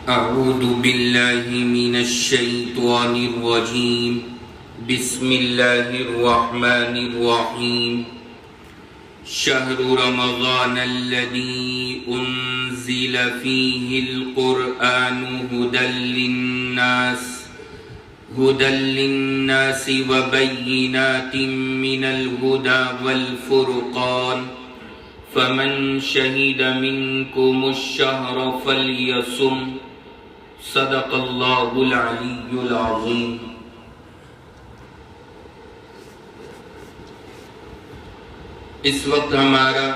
أعوذ بالله من الشيطان الرجيم بسم الله الرحمن الرحيم شهر رمضان الذي أنزل فيه القرآن هدى للناس وبينات من الهدى والفرقان فمن شهد منكم الشهر فليصم صدق اللہ العلی العظیم۔ اس وقت ہمارا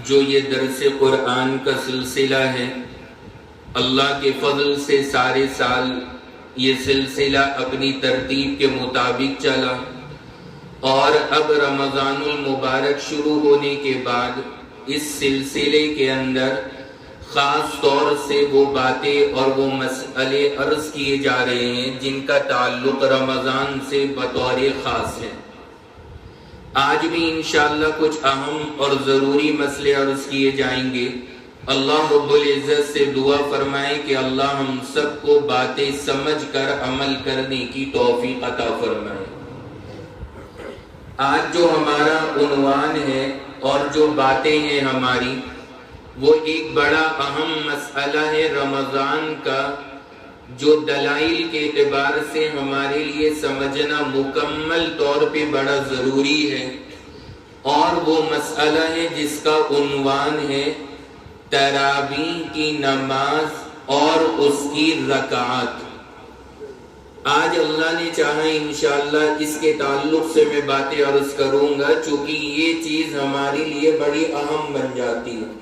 جو یہ درس قرآن کا سلسلہ ہے، اللہ کے فضل سے سارے سال یہ سلسلہ اپنی ترتیب کے مطابق چلا، اور اب رمضان المبارک شروع ہونے کے بعد اس سلسلے کے اندر خاص طور سے وہ باتیں اور وہ مسئلے عرض کیے جا رہے ہیں جن کا تعلق رمضان سے بطور خاص ہے۔ آج بھی انشاءاللہ کچھ اہم اور ضروری مسئلے عرض کیے جائیں گے۔ اللہ رب العزت سے دعا فرمائے کہ اللہ ہم سب کو باتیں سمجھ کر عمل کرنے کی توفیق عطا فرمائے۔ آج جو ہمارا عنوان ہے اور جو باتیں ہیں ہماری، وہ ایک بڑا اہم مسئلہ ہے رمضان کا، جو دلائل کے اعتبار سے ہمارے لیے سمجھنا مکمل طور پہ بڑا ضروری ہے، اور وہ مسئلہ ہے جس کا عنوان ہے تراویح کی نماز اور اس کی رکعات۔ آج اللہ نے چاہا انشاءاللہ اس کے تعلق سے میں باتیں عرض کروں گا، چونکہ یہ چیز ہمارے لیے بڑی اہم بن جاتی ہے۔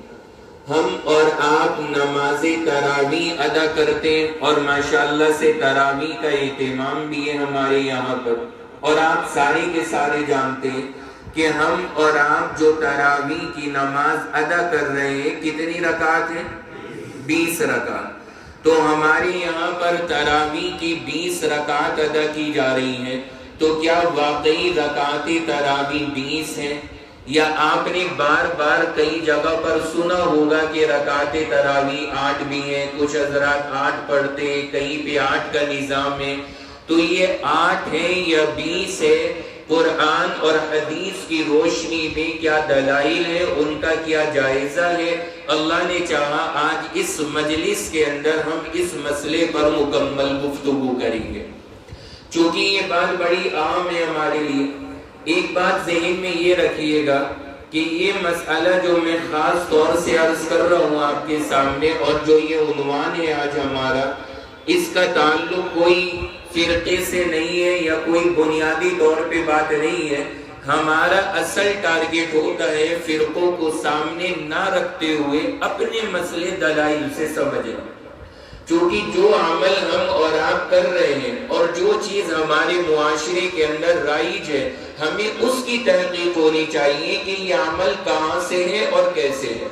ہم اور آپ نماز تراویح ادا کرتے ہیں، اور ماشاءاللہ سے تراویح کا اہتمام بھی ہے ہمارے یہاں پر، اور آپ سارے کے سارے جانتے ہیں کہ ہم اور آپ جو تراویح کی نماز ادا کر رہے ہیں، کتنی رکعات ہیں؟ 20 رکعات۔ تو ہمارے یہاں پر تراویح کی 20 رکعات ادا کی جا رہی ہیں، تو کیا واقعی رکعات تراویح 20 ہیں؟ یا آپ نے بار بار کئی جگہ پر سنا ہوگا کہ رکعات تراویح 8 بھی ہیں، کچھ حضرات 8 پڑھتے ہیں، کہیں پہ 8 کا نظام ہے۔ تو یہ 8 ہے یا 20 ہے؟ قرآن اور حدیث کی روشنی میں کیا دلائل ہے، ان کا کیا جائزہ ہے؟ اللہ نے چاہا آج اس مجلس کے اندر ہم اس مسئلے پر مکمل گفتگو کریں گے، چونکہ یہ بات بڑی اہم ہے ہمارے لیے۔ ایک بات ذہن میں یہ رکھیے گا کہ یہ مسئلہ جو میں خاص طور سے عرض کر رہا ہوں آپ کے سامنے، اور جو یہ عنوان ہے آج ہمارا، اس کا تعلق کوئی فرقے سے نہیں ہے یا کوئی بنیادی طور پہ بات نہیں ہے۔ ہمارا اصل ٹارگٹ ہوتا ہے فرقوں کو سامنے نہ رکھتے ہوئے اپنے مسئلے دلائل سے سمجھنا، چونکہ جو عمل ہم اور آپ کر رہے ہیں اور جو چیز ہمارے معاشرے کے اندر رائج ہے، ہمیں اس کی تحقیق ہونی چاہیے کہ یہ عمل کہاں سے ہے اور کیسے ہے۔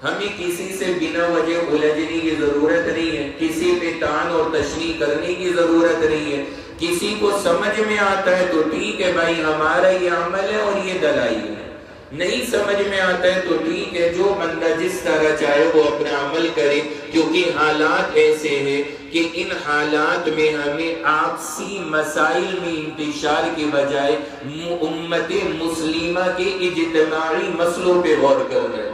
ہمیں کسی سے بنا وجہ الجھنے کی ضرورت نہیں ہے، کسی پہ تان اور تشریح کرنے کی ضرورت نہیں ہے۔ کسی کو سمجھ میں آتا ہے تو ٹھیک ہے بھائی، ہمارا یہ عمل ہے اور یہ دلائل ہے۔ نہیں سمجھ میں آتا ہے تو ٹھیک ہے، جو بندہ جس طرح چاہے وہ اپنا عمل کرے، کیونکہ حالات ایسے ہیں کہ ان حالات میں ہمیں آپسی مسائل میں انتشار کے بجائے امت مسلمہ کے اجتماعی مسئلوں پہ غور کرنا ہے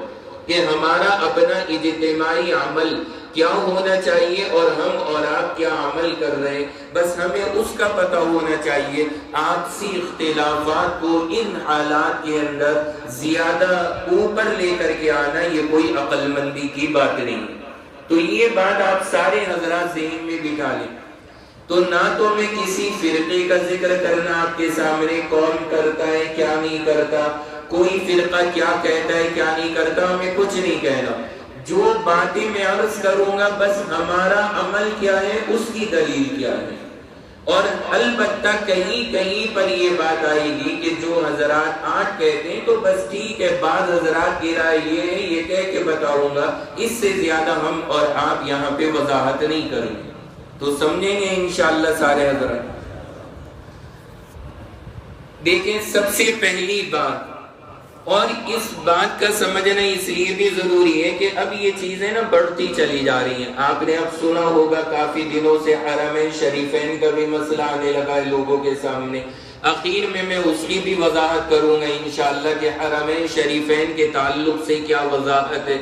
کہ ہمارا اپنا اجتماعی عمل کیا ہونا چاہیے اور ہم اور آپ کیا عمل کر رہے ہیں۔ بس ہمیں اس کا پتہ ہونا چاہیے۔ آپسی اختلافات کو ان حالات کے اندر زیادہ اوپر لے کر کے آنا یہ کوئی عقل مندی کی بات نہیں۔ تو یہ بات آپ سارے حضرات ذہن میں بٹھا لیں۔ تو نہ تو میں کسی فرقے کا ذکر کرنا آپ کے سامنے، کون کرتا ہے کیا نہیں کرتا، کوئی فرقہ کیا کہتا ہے کیا نہیں کرتا، ہمیں کچھ نہیں کہنا۔ جو باتیں میں عرض کروں گا بس ہمارا عمل کیا ہے، اس کی دلیل کیا ہے۔ اور البتہ کہیں کہیں پر یہ بات آئے گی کہ جو حضرات 8 کہتے ہیں تو بس ٹھیک ہے، بعض حضرات کی رائے یہ ہے، یہ کہہ کے بتاؤں گا، اس سے زیادہ ہم اور آپ یہاں پہ وضاحت نہیں کریں گے، تو سمجھیں گے انشاءاللہ سارے حضرات۔ دیکھیں، سب سے پہلی بات اور اس بات کا سمجھنا اس لیے بھی ضروری ہے کہ اب یہ چیزیں نا بڑھتی چلی جا رہی ہیں. آپ نے اب سنا ہوگا کافی دنوں سے حرمین شریفین کا بھی مسئلہ آنے لگا ہے لوگوں کے سامنے. اخیر میں اس کی بھی وضاحت کروں گا انشاءاللہ کہ حرمین شریفین کے تعلق سے کیا وضاحت ہے.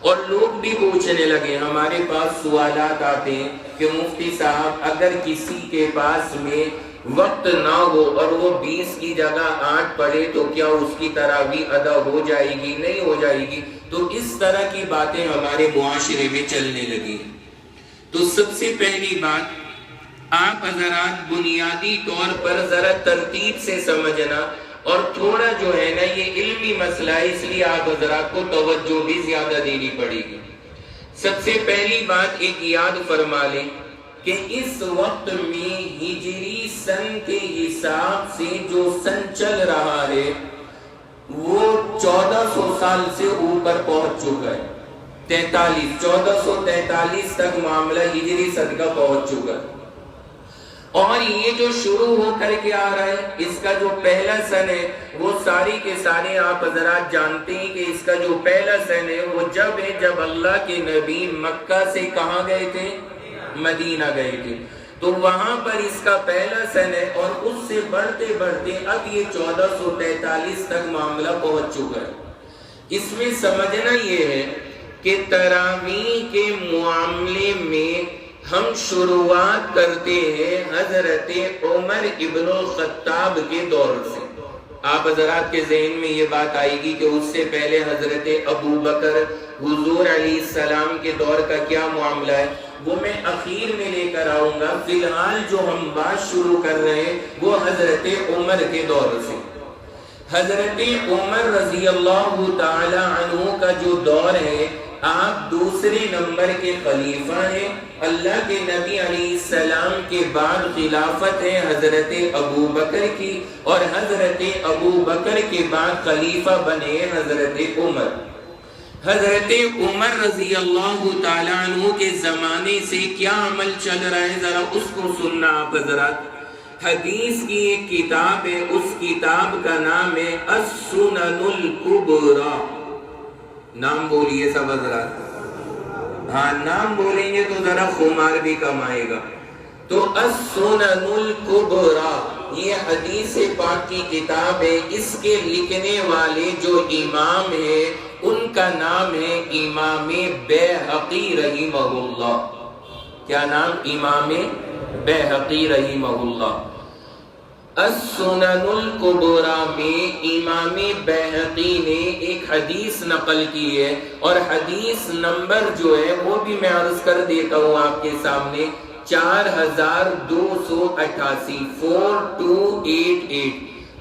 اور لوگ بھی پوچھنے لگے, ہمارے پاس سوالات آتے ہیں کہ مفتی صاحب اگر کسی کے پاس میں وقت نہ ہو اور وہ 20 کی جگہ 8 پڑھے تو کیا اس کی تراویح ادا ہو جائے گی؟ نہیں ہو جائے گی. تو اس طرح کی باتیں ہمارے معاشرے میں چلنے لگی. تو سب سے پہلی بات آپ حضرات بنیادی طور پر ذرا ترتیب سے سمجھنا, اور تھوڑا جو ہے نا یہ علمی مسئلہ ہے اس لیے آپ حضرات کو توجہ بھی زیادہ دینی پڑے گی. سب سے پہلی بات ایک یاد فرما لیں کہ اس وقت میں ہجری سن کے حساب سے جو سن چل رہا ہے وہ 1400 سال سے اوپر پہنچ چکا ہے. 1443 تک معاملہ ہجری سن کا پہنچ چکا ہے. اور یہ جو شروع ہو کر کے آ رہا ہے اس کا جو پہلا سن ہے وہ ساری کے سارے آپ حضرات جانتے ہیں کہ اس کا جو پہلا سن ہے وہ جب ہے جب اللہ کے نبی مکہ سے کہاں گئے تھے؟ مدینہ گئے تھے. تو وہاں پر اس کا پہلا سن ہے اور اس سے بڑھتے بڑھتے اب یہ 1443 تک معاملہ پہنچ چکا ہے. اس میں سمجھنا یہ ہے کہ تراویح کے معاملے میں ہم شروعات کرتے ہیں حضرت عمر ابن الخطاب کے دور سے. آپ حضرات کے ذہن میں یہ بات آئے گی کہ اس سے پہلے حضرت ابو بکر حضور علیہ السلام کے دور کا کیا معاملہ ہے وہ میں اخیر میں لے کر آؤں گا. فی الحال جو ہم بات شروع کر رہے ہیں وہ حضرت عمر کے دور سے. حضرت عمر رضی اللہ تعالی عنہ کا جو دور ہے آپ دوسرے نمبر کے خلیفہ ہیں. اللہ کے نبی علیہ السلام کے بعد خلافت ہے حضرت ابو بکر کی, اور حضرت ابو بکر کے بعد خلیفہ بنے حضرت عمر. حضرت عمر رضی اللہ تعالیٰ عنہ کے زمانے سے کیا عمل چل رہا ہے ذرا اس کو سننا آپ حضرات. حدیث کی ایک کتاب ہے, اس کتاب کا نام ہے السنن الکبریٰ. نام بولیے سب حضرات, ہاں نام بولیں گے تو ذرا خمار بھی کم آئے گا. تو السنن الکبریٰ یہ حدیث پاک کی کتاب ہے. اس کے لکھنے والے جو امام ہیں ان کا نام ہے امام بیہقی رحمہ اللہ. کیا نام؟ امام بیہقی رحمہ اللہ. السنن الکبریٰ میں امام بیہقی نے ایک حدیث نقل کی ہے, اور حدیث نمبر جو ہے وہ بھی میں عرض کر دیتا ہوں آپ کے سامنے, 4288 4288.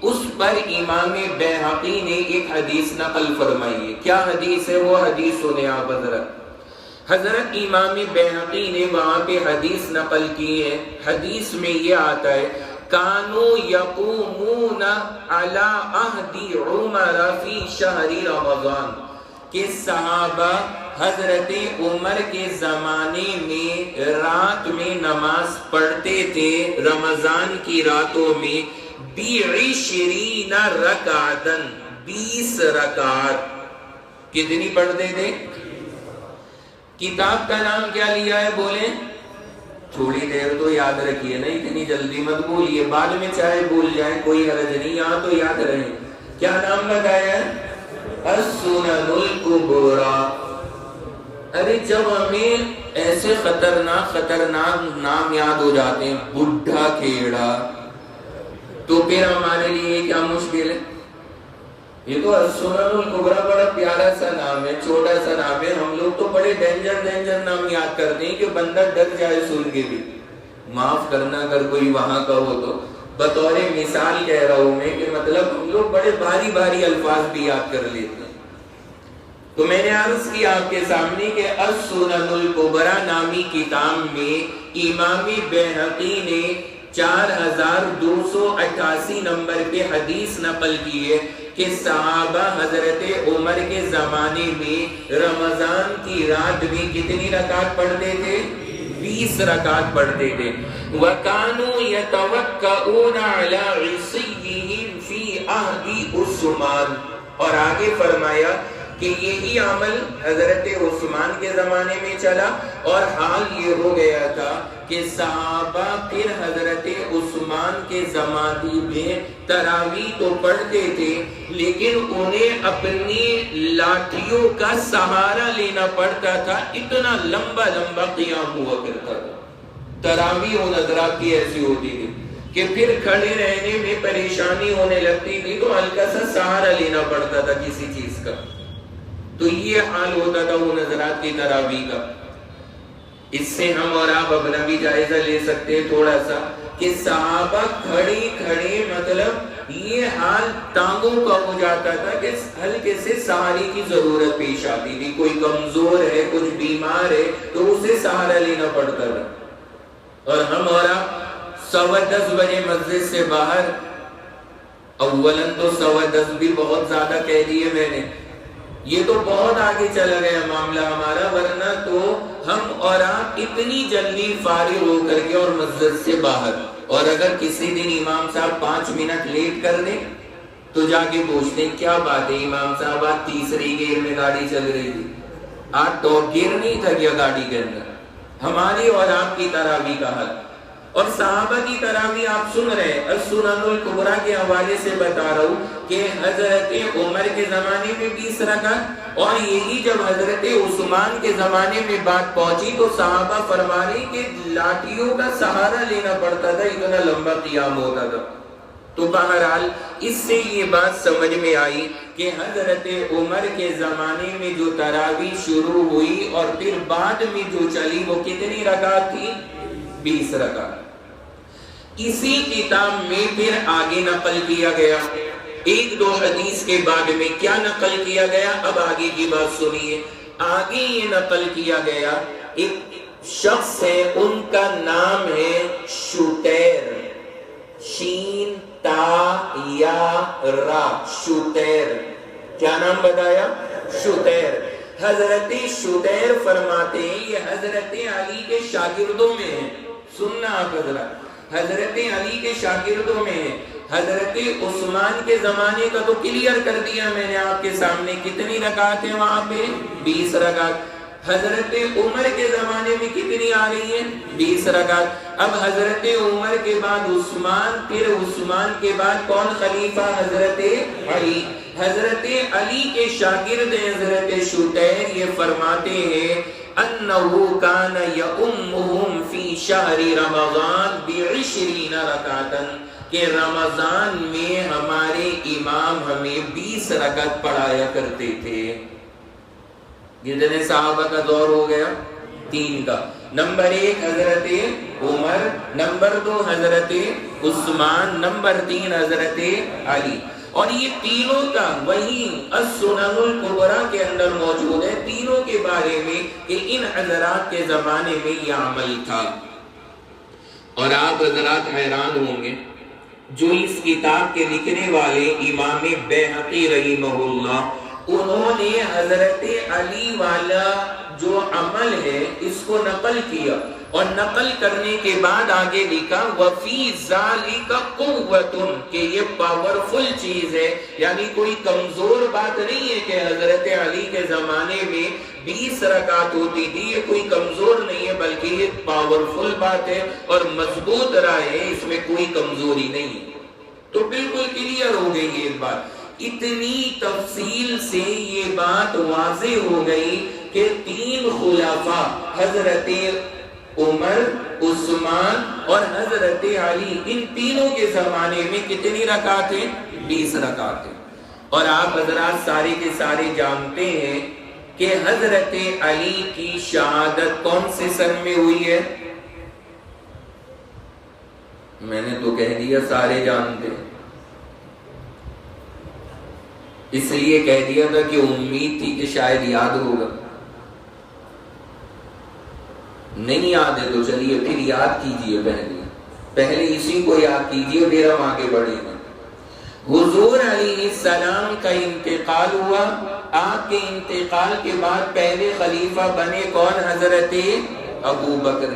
اس پر امام بیہقی نے ایک حدیث نقل فرمائی ہے. کیا حدیث ہے وہ حدیث سنیں آپ حضرت. حضرت امام بیہقی نے وہاں پہ حدیث نقل کی ہے. حدیث میں یہ آتا ہے کانو یقومون علی عہد عمر فی شہر رمضان, کہ صحابہ حضرت عمر کے زمانے میں رات میں نماز پڑھتے تھے رمضان کی راتوں میں 20 رکعتن 20 رکعت. کتنی پڑھتے تھے؟ کتاب کا نام کیا لیا ہے بولیں؟ تھوڑی دیر تو یاد رکھیے نا, اتنی جلدی مت بولیے, بعد میں چاہے بھول جائیں کوئی حرج نہیں, یہاں تو یاد رہے. کیا نام لگایا ہے؟ السنن الکبریٰ. ارے جب ہمیں ایسے خطرناک نام یاد ہو جاتے ہیں, بڈھا کھیڑا, تو پھر ہمارے لیے کیا مشکل ہے. یہ تو السنن الکبریٰ بڑا پیارا سا نام ہے, چھوٹا سا نام ہے. ہم لوگ تو بڑے ڈینجر نام یاد کرتے ہیں کہ بندہ ڈر جائے سن کے بھی. معاف کرنا اگر کوئی وہاں کا ہو تو, بطور مثال کہہ رہا ہوں میں کہ مطلب ہم لوگ بڑے بھاری الفاظ بھی یاد کر لیتے ہیں. تو میں نے عرض کیا آپ کے سامنے کہ السنن الکبریٰ نامی کتاب میں امام بیہقی نے 4288 نمبر پہ حدیث نقل کی ہے کہ صحابہ حضرت عمر کے زمانے میں رمضان کی رات میں کتنی رکعت پڑھتے تھے؟ 20 رکعت پڑھتے تھے. وَكَانُوا يَتَوَكَّئُونَ عَلَىٰ عِصِيِّهِمْ فِي عَهْدِ عثمان. اور آگے فرمایا کہ یہی عمل حضرت عثمان کے زمانے میں چلا، اور حال یہ ہو گیا تھا کہ صحابہ پھر حضرت عثمان کے زمانے میں تراویح تو پڑھتے تھے، لیکن انہیں اپنی لاٹھیوں کا سہارا لینا پڑتا تھا، اتنا لمبا لمبا قیام ہوا کرتا تھا۔ تراویح ان حضرات کی ایسی ہوتی تھی کہ پھر کھڑے رہنے میں پریشانی ہونے لگتی تھی تو ہلکا سا سہارا لینا پڑتا تھا کسی چیز کا۔ تو یہ حال ہوتا تھا ان حضرات کی تراویح کا۔ اس سے ہم اور آپ اپنا بھی جائزہ لے سکتے ہیں تھوڑا سا کہ صحابہ کھڑے کھڑے مطلب یہ حال ٹانگوں کا ہو جاتا تھا کہ ہلکے سے سہارے کی ضرورت پیش آتی تھی، کوئی کمزور ہے، کچھ بیمار ہے تو اسے سہارا لینا پڑتا تھا۔ اور ہم اور آپ 10:15 بجے مسجد سے باہر، اولاً تو 10:15 بھی بہت زیادہ کہہ دیے میں نے، یہ تو بہت آگے چلا گیا معاملہ ہمارا، ورنہ تو ہم اور آپ اتنی جلدی فارغ ہو کر کے اور مسجد سے باہر، اور اگر کسی دن امام صاحب 5 منٹ لیٹ کر دیں تو جا کے پوچھتے ہیں کیا بات ہے امام صاحب، آج تیسری گیئر میں گاڑی چل رہی تھی، آج ٹاپ گیئر نہیں تھا کیا گاڑی کے اندر؟ ہماری اور آپ کی تراویح کا حل۔ اور صحابہ کی تراویح آپ سن رہے ہیں، السنن الکبریٰ کے حوالے سے بتا رہا ہوں کہ حضرت عمر کے زمانے میں 20 رکعت، اور یہی جب حضرت عثمان کے زمانے میں بات پہنچی تو صحابہ فرما رہے کہ لاٹھیوں کا سہارا لینا پڑتا تھا، اتنا لمبا قیام ہوتا تھا۔ تو بہرحال اس سے یہ بات سمجھ میں آئی کہ حضرت عمر کے زمانے میں جو تراویح شروع ہوئی اور پھر بعد میں جو چلی وہ کتنی رکعت تھی؟ 20 رکعت۔ اسی کتاب میں پھر آگے نقل کیا گیا، 1-2 حدیث کے بعد میں کیا نقل کیا گیا؟ اب آگے کی بات سنیے۔ آگے یہ نقل کیا گیا، ایک شخص ہے، ان کا نام ہے شتیر، شین تا یا را، شتیر۔ کیا نام بتایا؟ شتیر۔ حضرت شتیر فرماتے ہیں یہ حضرت علی کے شاگردوں میں ہیں، سننا آپ حضرت، حضرت علی کے شاگردوں میں ہیں۔ حضرت عثمان کے زمانے کا تو کلیئر کر دیا میں نے آپ کے سامنے، کتنی رکعت ہیں وہاں پہ؟ 20 رکعت۔ حضرت عمر کے زمانے میں کتنی آ رہی ہیں؟ 20 رکعت۔ اب حضرت عمر کے بعد عثمان، پھر عثمان کے بعد کون خلیفہ؟ حضرت علی۔ حضرت علی کے شاگرد حضرت شتیر یہ فرماتے ہیں انہو کان یؤمہم فی شہر رمضان ب20 رکعتا، کہ رمضان میں ہمارے امام ہمیں 20 رکعت پڑھایا کرتے تھے۔ کتنے صحابہ کا دور ہو گیا؟ 3 کا۔ نمبر 1 حضرت عمر، نمبر 2 حضرت عثمان، نمبر 3 حضرت علی۔ اور یہ تینوں کا وہی السنن الکبریٰ کے اندر موجود ہے، تینوں کے بارے میں کہ ان حضرات کے زمانے میں یہ عمل تھا۔ اور آپ حضرات حیران ہوں گے، جو اس کتاب کے لکھنے والے امام بیہقی رحمہ اللہ، انہوں نے حضرت علی والا جو عمل ہے اس کو نقل کیا، اور نقل کرنے کے بعد آگے لکھا وَفِي ذَلِكَ قُوَّةٌ، کہ یہ پاورفل چیز ہے، یعنی کوئی کمزور بات نہیں ہے کہ حضرت علی کے زمانے میں 20 رکعت ہوتی تھی، یہ کوئی کمزور نہیں ہے بلکہ یہ پاورفل بات ہے اور مضبوط رائے ہے، اس میں کوئی کمزوری نہیں ہے۔ تو بالکل کلیئر ہو گئی یہ بات، اتنی تفصیل سے یہ بات واضح ہو گئی کہ 3 خلفاء حضرت عمر، عثمان اور حضرت علی، ان تینوں کے زمانے میں کتنی رکعتیں؟ 20 رکعتیں۔ اور آپ حضرات سارے کے سارے جانتے ہیں کہ حضرت علی کی شہادت کون سے سن میں ہوئی ہے؟ میں نے تو کہہ دیا سارے جانتے ہیں، اس لیے کہہ دیا تھا کہ امید تھی کہ شاید یاد ہوگا، نہیں یاد ہے تو چلیے پھر یاد کیجئے، پہلے اسی کو یاد کیجئے پھر ہم آگے بڑھیں گے۔ حضور علیہ السلام کا انتقال ہوا، آپ کے انتقال کے بعد پہلے خلیفہ بنے کون؟ حضرت ابو بکر۔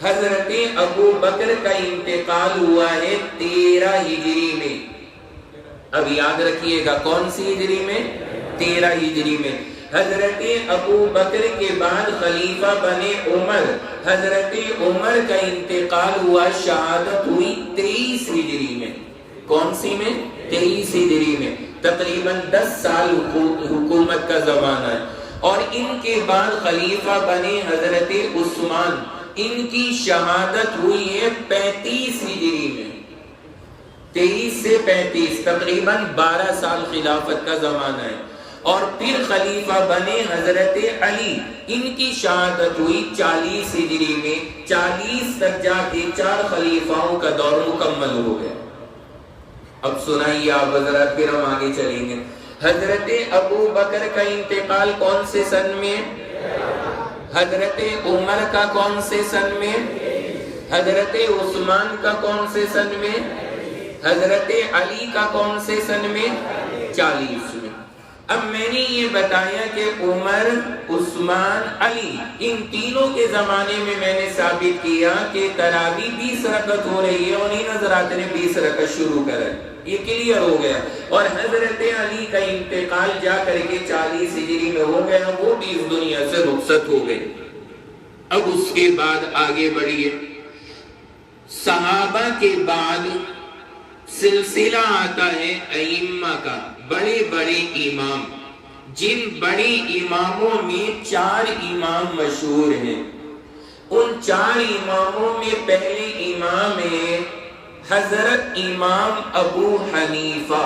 حضرت ابو بکر کا انتقال ہوا ہے 13 ہجری میں، اب یاد رکھیے گا کون سی ہجری میں؟ 13 ہجری میں۔ حضرت ابو بکر کے بعد خلیفہ بنے عمر، حضرت عمر کا انتقال ہوا، شہادت ہوئی 23 ہجری میں۔ کون سی میں؟ 23 ہجری میں۔ تقریباً 10 سال حکومت کا زمانہ ہے۔ اور ان کے بعد خلیفہ بنے حضرت عثمان، ان کی شہادت ہوئی ہے 35 ہجری میں۔ 23 سے 35 تقریباً 12 سال خلافت کا زمانہ ہے۔ اور پھر خلیفہ بنے حضرت علی، ان کی شہادت ہوئی 40 ہجری میں۔ 40 تک جا کے 4 خلیفاؤں کا دور مکمل ہو گیا۔ اب سنائیے آپ حضرات، پھر ہم آگے چلیں گے۔ حضرت ابو بکر کا انتقال کون سے سن میں؟ حضرت عمر کا کون سے سن میں؟ حضرت عثمان کا کون سے سن میں؟ حضرت علی کا کون سے سن میں؟ 40 میں۔ اب میں نے یہ بتایا کہ عمر، عثمان، علی، ان تینوں کے زمانے میں میں نے ثابت کیا کہ تراویح 20 رکعت ہو رہی ہے، اور انہی حضرات نے 20 رکعت شروع کرا، یہ کلیئر ہو گیا۔ اور حضرت علی کا انتقال جا کر کے 40 ہجری میں ہو گیا، وہ بھی اس دنیا سے رخصت ہو گئے۔ اب اس کے بعد آگے بڑھیے، صحابہ کے بعد سلسلہ آتا ہے ائمہ کا، بڑے بڑے امام، جن بڑے اماموں میں 4 امام مشہور ہیں۔ ان 4 اماموں میں پہلے امام ہے حضرت امام ابو حنیفہ،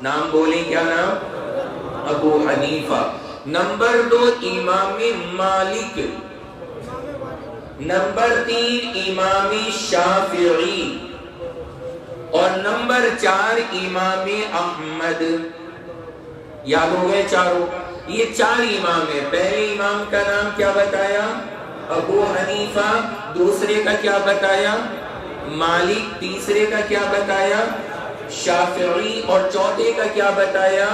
نام بولیں، کیا نام؟ ابو حنیفہ۔ نمبر 2 امام مالک، نمبر 3 امام شافعی، اور نمبر 4 امام احمد۔ یاد ہو گئے چاروں؟ یہ 4 امام ہیں۔ پہلے امام کا نام کیا بتایا؟ ابو حنیفہ۔ دوسرے کا کیا بتایا؟ مالک۔ تیسرے کا کیا بتایا؟ شافعی۔ اور چوتھے کا کیا بتایا؟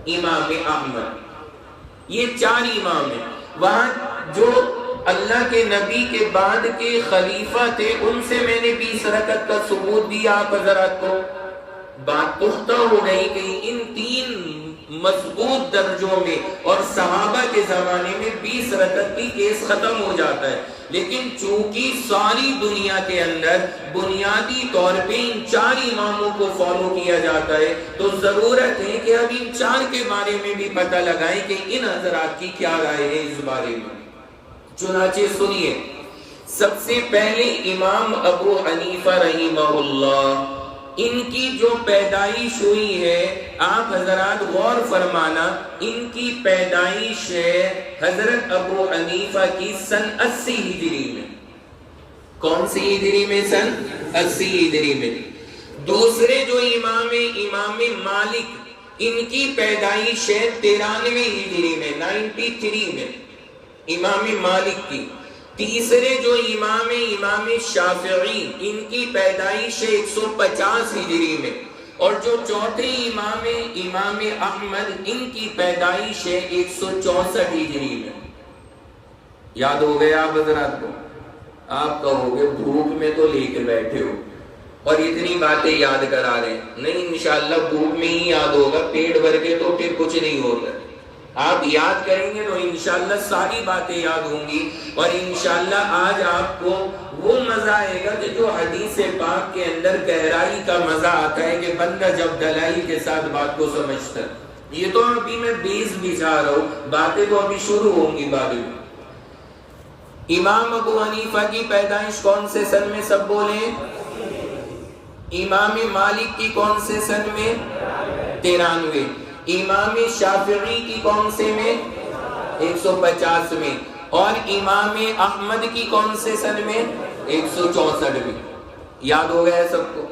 امام احمد۔ یہ 4 امام ہیں۔ وہاں جو اللہ کے نبی کے بعد کے خلیفہ تھے، ان سے میں نے 20 رکعت کا ثبوت دیا آپ حضرات کو۔ بات پختہ ہو گئی کہ ان 3 مضبوط درجوں میں اور صحابہ کے زمانے میں 20 رکعت کی کیس ختم ہو جاتا ہے۔ لیکن چونکہ ساری دنیا کے اندر بنیادی طور پہ ان 4 اماموں کو فالو کیا جاتا ہے، تو ضرورت ہے کہ اب ان 4 کے بارے میں بھی پتہ لگائیں کہ ان حضرات کی کیا رائے ہے اس بارے میں۔ چنانچہ سنیے، سب سے پہلے امام ابو حنیفہ رحمہ اللہ، ان کی جو پیدائش ہوئی ہے، آپ حضرات غور فرمانا، ان کی پیدائش ہے حضرت ابو حنیفہ کی سن 80 ہجری میں۔ کون سی ہجری میں؟ سن 80 ہجری میں۔ دوسرے جو امام مالک، ان کی پیدائش ہے 93 ہجری میں، 93 میں، امام مالک کی۔ تیسرے جو امام شافعی، ان کی پیدائش ہے 150 ہجری میں، اور جو چوتھے امام احمد، ان کی پیدائش ہے 164 ہجری میں۔ یاد ہو گیا آپ حضرات کو؟ آپ کہو گے بھوک میں تو لے کے بیٹھے ہو اور اتنی باتیں یاد کرا رہے ہیں۔ نہیں، انشاءاللہ بھوک میں ہی یاد ہوگا، پیٹ بھر کے تو پھر کچھ نہیں ہوگا۔ آپ یاد کریں گے تو انشاءاللہ ساری باتیں یاد ہوں گی، اور انشاءاللہ آج آپ کو وہ مزہ آئے گا کہ جو حدیث پاک کے اندر گہرائی کا مزہ آتا ہے کہ بندہ جب دلائل کے ساتھ بات کو سمجھتا ہے۔ یہ تو ابھی میں بیس بچھا رہا ہوں، باتیں تو ابھی شروع ہوں گی بعد میں۔ امام ابو حنیفہ کی پیدائش کون سے سن میں؟ سب بولیں۔ امام مالک کی کون سے سن میں؟ 93۔ امام شافعی کی کون سے میں؟ 150 میں۔ اور امام احمد کی کون سے سن میں؟ 164 میں۔ یاد ہو گیا سب کو؟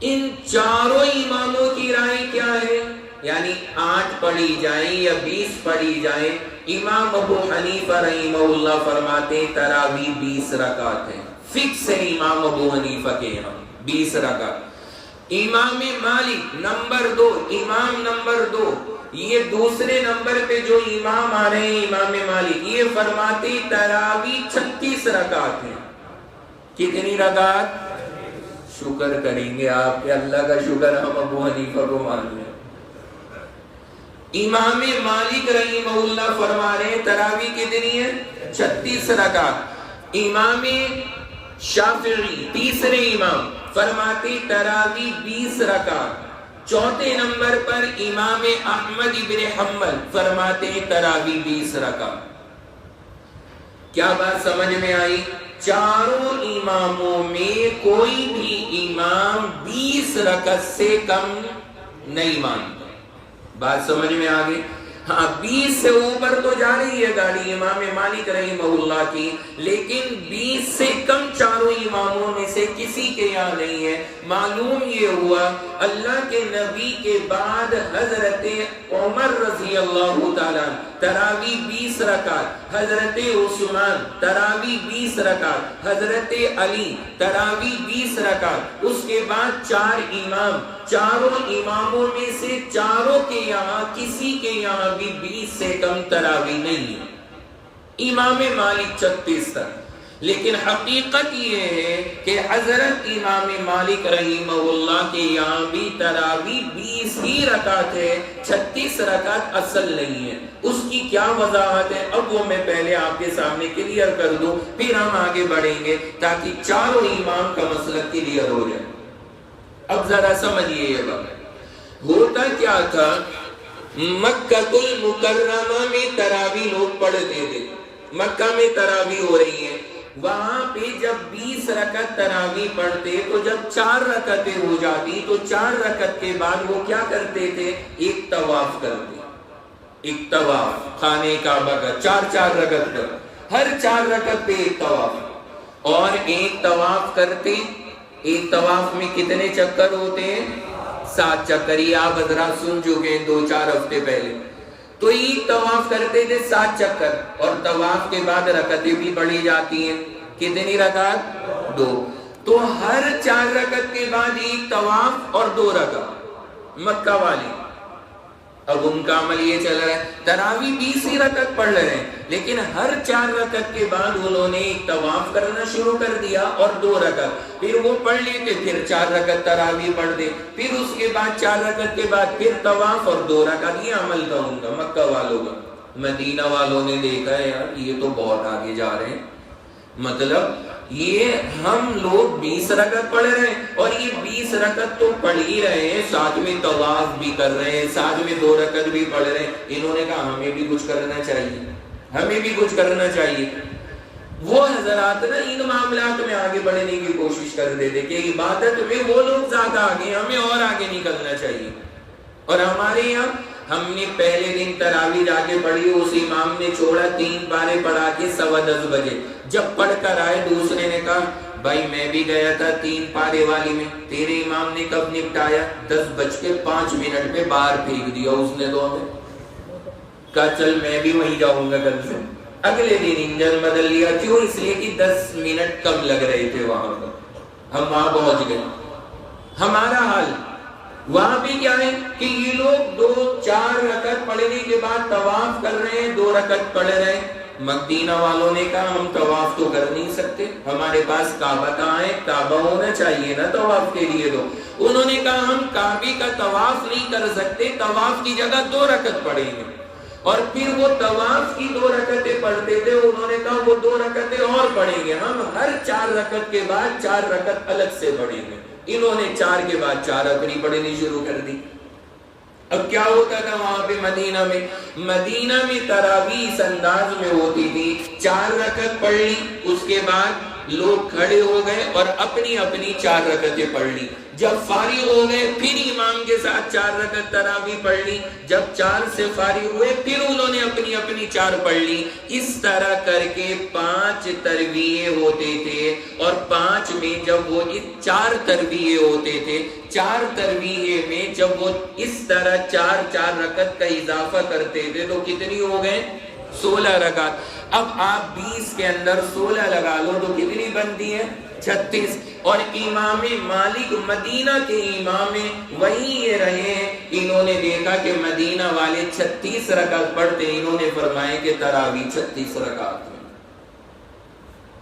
ان چاروں اماموں کی رائے کیا ہے؟ یعنی 8 پڑھی جائیں یا 20 پڑھی جائیں، امام ابو حنیفہ رحمہ اللہ فرماتے ہیں تراویح 20 رکعت ہیں، فکس ہے امام ابو حنیفہ کے یہاں 20 رکعت۔ امام مالک نمبر 2، امام نمبر 2، یہ دوسرے نمبر پہ جو امام آ رہے ہیں امام مالک، یہ فرماتے تراویح 36 رکعت ہیں۔ کتنی رکعت؟ شکر کریں گے آپ کہ اللہ کا شکر ہم ابو حنیفہ کو مان لیں۔ امام مالک رحمہ اللہ فرما رہے ہیں تراویح کتنی ہے؟ 36 رکعت۔ امام شافعی تیسرے امام فرماتے تراویح 20 رکعت۔ چوتھے نمبر پر امام احمد ابن حنبل فرماتے تراویح 20 رکعت۔ کیا بات سمجھ میں آئی؟ چاروں اماموں میں کوئی بھی امام 20 رکعت سے کم نہیں مانتا۔ بات سمجھ میں آگئی؟ ہاں 20 سے اوپر تو جا رہی ہے گاڑی امام مالک رحمہ اللہ کی، لیکن 20 سے کم چاروں اماموں میں سے کسی کے یہاں نہیں ہے۔ معلوم یہ ہوا اللہ کے نبی کے بعد حضرت عمر رضی اللہ تعالیٰ تراویح 20 رکعت، حضرت عثمان تراویح 20 رکعت، حضرت علی تراویح 20 رکعت، اس کے بعد 4 امام، چاروں اماموں میں سے چاروں کے یہاں کسی کے یہاں بھی 20 سے کم تراویح نہیں ہے۔ امام مالک 36 تک، لیکن حقیقت یہ ہے کہ حضرت امام مالک رحمہ اللہ کے یہاں بھی تراویح 20 ہی رکعت ہے، 36 رکعت اصل نہیں ہے۔ اس کی کیا وضاحت ہے اب وہ میں پہلے آپ کے سامنے کلیئر کر دوں، پھر ہم آگے بڑھیں گے تاکہ چاروں امام کا مسئلہ کلیئر ہو جائے۔ اب ذرا سمجھئے یہ بات ہوتا کیا تھا، مکہ المکرمہ میں تراویح لوگ پڑھتے تھے، مکہ میں تراویح ہو رہی ہے، وہاں پہ جب 20 رکعت تراویح پڑھتے تو جب 4 رکعتیں ہو جاتی تو 4 رکعت کے بعد وہ کیا کرتے تھے؟ ایک طواف کرتے، ایک طواف خانہ کعبہ کا 4 رکعت کا، ہر 4 رکعت پہ ایک طواف، اور ایک طواف کرتے، ایک طواف میں کتنے چکر ہوتے ہیں؟ 7 چکر۔ یہ آپ حضرات سن چکے ہیں 2-4 ہفتے پہلے۔ تو ایک طواف کرتے تھے 7 چکر، اور طواف کے بعد رکعتیں بھی بڑھی جاتی ہیں، کتنی رکعت؟ 2۔ تو ہر 4 رکعت کے بعد ایک طواف اور 2 رکعت مکہ والی۔ اب ان کا عمل یہ چل رہا ہے، تراویح 20 ہی رکعت پڑھ رہے ہیں، لیکن ہر 4 رکعت کے بعد انہوں نے ایک طواف کرنا شروع کر دیا اور 2 رکعت، پھر وہ پڑھ لیتے، پھر 4 رکعت تراویح پڑھ دے، پھر اس کے بعد 4 رکعت کے بعد پھر طواف اور 2 رکعت۔ یہ عمل تھا ان کا، مکہ والوں کا۔ مدینہ والوں نے دیکھا ہے یار یہ تو بہت آگے جا رہے ہیں، مطلب یہ ہم لوگ 20 رکعت پڑھ رہے ہیں اور یہ 20 رکعت تو پڑھ ہی رہے ہیں، ساتھ میں طواف بھی کر رہے ہیں، ساتھ میں 2 رکعت بھی پڑھ رہے ہیں۔ انہوں نے کہا ہمیں بھی کچھ کرنا چاہیے، ہمیں بھی کچھ کرنا چاہیے۔ وہ حضرات نا ان معاملات میں آگے بڑھنے کی کوشش کر رہے تھے کہ عبادت میں وہ لوگ زیادہ آگے، ہمیں اور آگے نکلنا چاہیے۔ اور ہمارے یہاں ہم نے پہلے دن تراویح جا کے پڑھی، اس امام نے چھوڑا 3 پارے پڑھا کے 10:15 بجے، جب پڑھ کر آئے دوسرے نے کہا بھائی میں بھی گیا تھا 3 پارے والی میں، تیرے امام نے کب نپٹایا؟ 10:05 پہ باہر پھینک دیا اس نے تو ہمیں۔ کہا چل میں بھی وہیں جاؤں گا کل سے۔ اگلے دن انجن بدل لیا، کیوں؟ اس لیے کہ 10 منٹ کم لگ رہے تھے وہاں پر، ہم وہاں پہنچ گئے۔ ہمارا حال وہاں بھی کیا ہے کہ یہ لوگ 2-4 رکعت پڑھنے کے بعد طواف کر رہے ہیں، 2 رکعت پڑھ رہے ہیں۔ مدینہ والوں نے کہا ہم طواف تو کر نہیں سکتے، ہمارے پاس کعبہ کہاں ہے؟ کعبہ ہونا چاہیے نا طواف کے لیے۔ تو انہوں نے کہا ہم کعبے کا طواف نہیں کر سکتے، طواف کی جگہ 2 رکعت پڑھیں گے۔ اور پھر وہ طواف کی 2 رکعتیں پڑھتے تھے، انہوں نے کہا وہ 2 رکعتیں اور پڑھیں گے، ہم ہر 4 رکعت کے بعد 4 رکعت الگ سے پڑھیں گے۔ انہوں نے 4 کے بعد 4 اپنی پڑھنی شروع کر دی۔ اب کیا ہوتا تھا وہاں پہ مدینہ میں تراویح اس انداز میں ہوتی تھی، 4 رکعت پڑھ لی، اس کے بعد لوگ کھڑے ہو گئے اور اپنی اپنی 4 رکعتیں پڑھ لی۔ جب فارغ ہو گئے پھر امام کے ساتھ 4 رکعت تراویح پڑھ لی، جب 4 سے فارغ ہوئے پھر انہوں نے اپنی اپنی 4 پڑھ لی۔ اس طرح کر کے 5 تراویح ہوتے تھے، اور 5 میں جب وہ 4 تراویح ہوتے تھے، 4 تراویح میں جب وہ اس طرح 4 رکعت کا اضافہ کرتے تھے تو کتنی ہو گئے؟ 16 رکعت۔ اب آپ 20 کے اندر 16 لگا لو تو کتنی بنتی ہے؟ 36۔ اور امام مالک مدینہ کے امام وہی یہ رہے ہیں، انہوں نے دیکھا کہ مدینہ والے 36 رکعت پڑھتے، انہوں نے فرمایا کہ تراویح 36 رکعت میں۔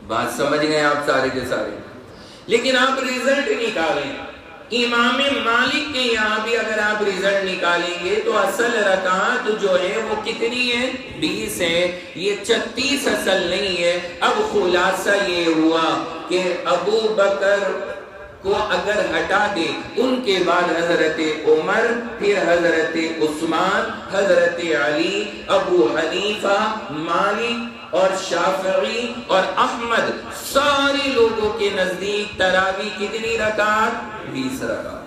بات سمجھ گئے آپ سارے کے سارے؟ لیکن آپ رزلٹ نکالیں، امام مالک کے یہاں بھی اگر آپ رزلٹ نکالیں گے تو اصل رکعات جو ہے وہ کتنی ہے؟ 20 ہے، یہ 36 اصل نہیں ہے۔ اب خلاصہ یہ ہوا کہ ابو بکر کو اگر ہٹا دے، ان کے بعد حضرت عمر، پھر حضرت عثمان، حضرت علی، ابو حنیفہ، مالک اور شافعی اور احمد، سارے لوگوں کے نزدیک تراویح کتنی رکعات؟ 20 رکعات۔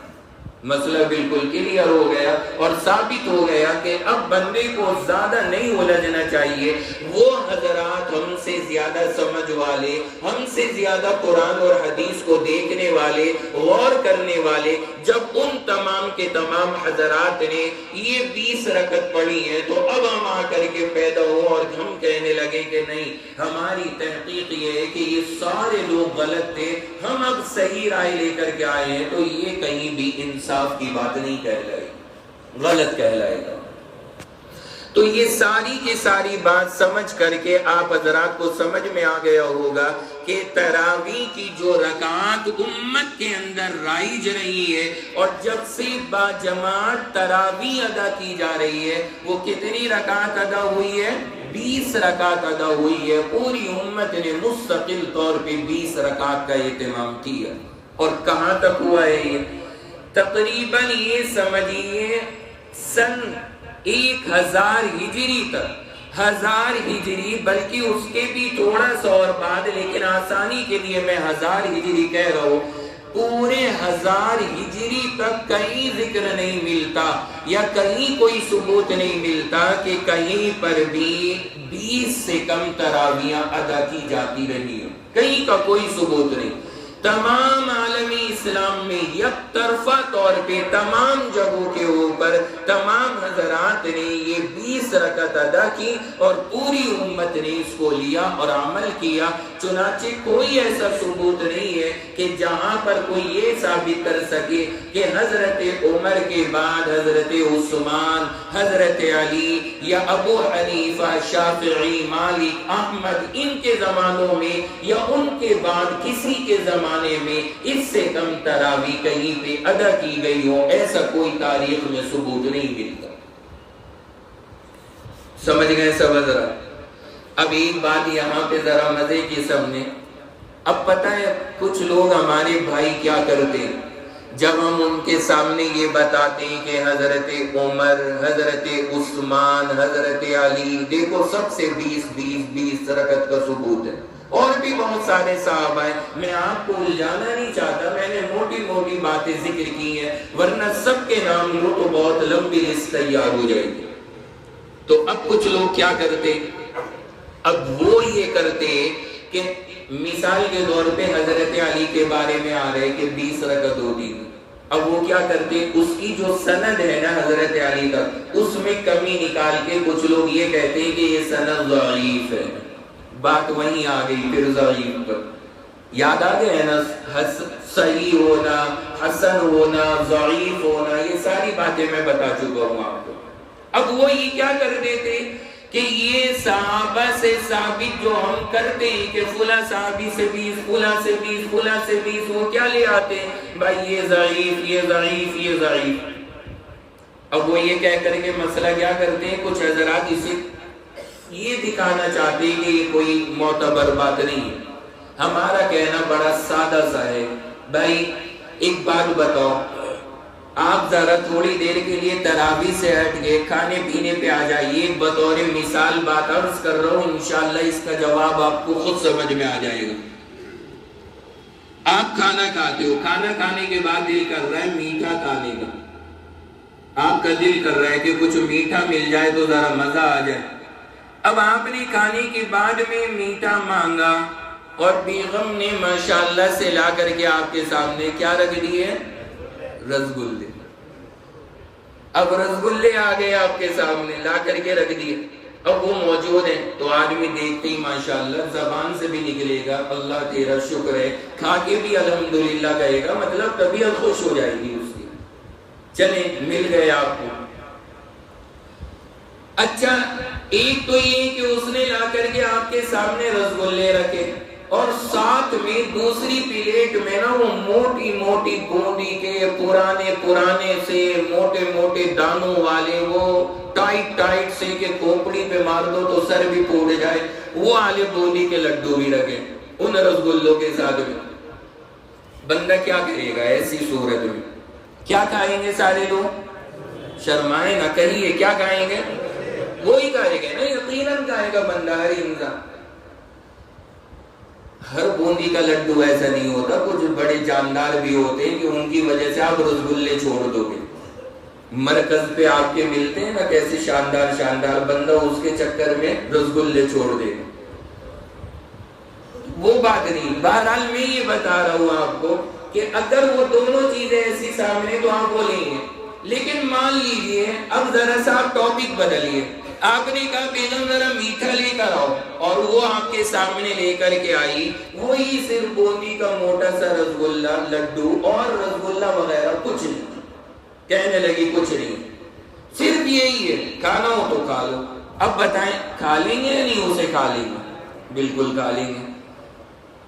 مسئلہ بالکل کلیئر ہو گیا اور ثابت ہو گیا کہ اب بندے کو زیادہ نہیں الجھنا چاہیے۔ وہ حضرات ہم سے زیادہ سمجھ والے، ہم سے زیادہ قرآن اور حدیث کو دیکھنے والے، غور کرنے والے، جب ان تمام کے تمام حضرات نے یہ 20 رکعت پڑھی ہے تو اب ہم آ کر کے پیدا ہو اور ہم کہنے لگے کہ نہیں، ہماری تحقیق یہ ہے کہ یہ سارے لوگ غلط تھے، ہم اب صحیح رائے لے کر کے آئے ہیں، تو یہ کہیں بھی انصاف کی بات نہیں کہلائے گی، غلط کہلائے گا۔ تو یہ ساری کی ساری بات سمجھ کر کے آپ حضرات کو سمجھ میں آ گیا ہوگا کہ تراویح کی جو رکعات امت کے اندر رائج رہی ہے اور جب سے با جماعت تراویح ادا کی جا رہی ہے، وہ کتنی رکعات ادا ہوئی ہے؟ 20 رکعات ادا ہوئی ہے۔ پوری امت نے مستقل طور پہ 20 رکعات کا اہتمام کیا۔ اور کہاں تک ہوا ہے یہ؟ تقریباً یہ سمجھیے سن 1000 ہجری تک، 1000 ہجری، بلکہ اس کے بھی تھوڑا سا اور بعد، لیکن آسانی کے لیے میں 1000 ہجری کہہ رہا ہوں، پورے 1000 ہجری تک کہیں ذکر نہیں ملتا یا کہیں کوئی ثبوت نہیں ملتا کہ کہیں پر بھی 20 سے کم تراویحاں ادا کی جاتی رہی ہیں، کہیں کا کوئی ثبوت نہیں۔ تمام عالمی اسلام میں یک طرفہ طور پہ تمام جگہوں کے اوپر تمام حضرات نے یہ 20 رکعت ادا کی اور پوری امت نے اس کو لیا اور عمل کیا۔ چنانچہ کوئی ایسا ثبوت نہیں ہے کہ جہاں پر کوئی یہ ثابت کر سکے کہ حضرت عمر کے بعد حضرت عثمان، حضرت علی یا ابو حنیفہ، شافعی، مالک، احمد، ان کے زمانوں میں یا ان کے بعد کسی کے زمانے میں اس سے کم تراویح کہیں پہ ادا کی گئی ہو، ایسا کوئی تاریخ میں ثبوت نہیں ملتا۔ سمجھ گئے سب حضرات؟ اب ایک بات یہاں پہ ذرا مزے کی سب نے، اب پتہ ہے کچھ لوگ ہمارے بھائی کیا کرتے ہیں، جب ہم ان کے سامنے یہ بتاتے ہیں کہ حضرت عمر، حضرت عثمان، حضرت علی، دیکھو سب سے 20 رکعت کا ثبوت ہے، اور بھی بہت سارے صحابہ ہیں، میں آپ کو الجھانا نہیں چاہتا، میں نے موٹی موٹی باتیں ذکر کی ہیں، ورنہ سب کے نام لو تو بہت لمبی لسٹ تیار ہو جائے گی۔ تو اب کچھ لوگ کیا کرتے، اب وہ یہ کرتے کہ مثال کے طور پہ حضرت علی کے بارے میں آ رہے کہ 20 رکعت ہوتی، اب وہ کیا کرتے، اس کی جو سند ہے نا حضرت علی کا، اس میں کمی نکال کے کچھ لوگ یہ کہتے ہیں کہ یہ سند ضعیف ہے۔ بات وہیں آ گئی پھر ضعیف پر، یاد آ گئے نا، صحیح ہونا، حسن ہونا، ضعیف ہونا، یہ ساری باتیں میں بتا چکا ہوں آپ کو۔ اب وہ یہ کیا کر دیتے کہ یہ صحابہ سے ثابت جو ہم کرتے ہیں کہ فلاں صحابی سے 20، فلاں سے 20، فلاں سے 20، وہ کیا لے آتے ہیں بھائی، یہ ضعیف، یہ ضعیف، یہ ضعیف۔ اب وہ یہ کہہ کر کے مسئلہ کیا کرتے ہیں، کچھ حضرات اسے یہ دکھانا چاہتے ہیں کہ یہ کوئی معتبر بات نہیں ہے۔ ہمارا کہنا بڑا سادہ سا ہے، بھائی ایک بات بتاؤ، آپ ذرا تھوڑی دیر کے لیے تراویح سے ہٹ گئے، کھانے پینے پہ آ جائیے، بطور مثال بات عرض کر رہا ہوں، انشاءاللہ اس کا جواب آپ کو خود سمجھ میں آ جائے گا۔ آپ کھانا کھاتے ہو، کھانا کھانے کے بعد دل کر رہا ہے میٹھا کھانے کا، آپ کا دل کر رہا ہے کہ کچھ میٹھا مل جائے تو ذرا مزہ آ جائے۔ اب آپ نے کھانے کے بعد میں میٹھا مانگا اور بیگم نے ماشاءاللہ سے لا کر کے آپ کے سامنے کیا رکھ دیے، رسگلے۔ اب رسگلے آ گئے آپ کے سامنے لا کر کے رکھ دیے، اب وہ موجود ہیں تو آدمی دیکھتے ہی ماشاءاللہ زبان سے بھی نکلے گا اللہ تیرا شکر ہے، کھا کے بھی الحمدللہ کہے گا، مطلب طبیعت خوش ہو جائے گی اس کی۔ چلیں مل گئے آپ کو۔ اچھا ایک تو یہ کہ اس نے لا کر کے آپ کے سامنے رسگلے رکھے، اور ساتھ میں دوسری پلیٹ میں نا وہ موٹی موٹی بوندی کے پرانے سے موٹے دانوں والے وہ ٹائٹ سے کہ کھوپڑی پہ مار دو تو سر بھی پھوٹ جائے، وہ والے بوندی کے لڈو بھی رکھے ان رسگلوں کے ساتھ میں۔ بندہ کیا کرے گا ایسی صورت میں؟ کیا کھائیں گے سارے لوگ؟ شرمائے نہ، کہیے کیا کھائیں گے؟ وہی کھائے گا نا، یقیناً کھائے گا بندہ، ہر انسان۔ ہر بوندی کا لڈو ایسا نہیں ہوتا، کچھ بڑے جاندار بھی ہوتے ہیں کہ ان کی وجہ سے آپ رسگلے چھوڑ دو گے۔ مرکز پہ آپ کے ملتے ہیں نا کیسے شاندار بندہ، اس کے چکر میں رسگلے چھوڑ دے گا، وہ بات نہیں۔ بہرحال میں یہ بتا رہا ہوں آپ کو کہ اگر وہ دونوں چیزیں ایسی سامنے تو آپ بولیں گے، لیکن مان لیجئے اب ذرا سا ٹاپک بدلیے، آپ نے کہا بیگم ذرا میٹھا لے کر آؤ، اور وہ آپ کے سامنے لے کر کے آئی وہی صرف بوندی کا موٹا سا رسگلہ لڈو اور رسگلہ وغیرہ کچھ نہیں، کہنے لگی کچھ نہیں، صرف یہی ہے، کھانا ہو تو کھا لو۔ اب بتائیں کھا لیں گے یا نہیں؟ اسے کھا لیں گے، بالکل کھا لیں گے،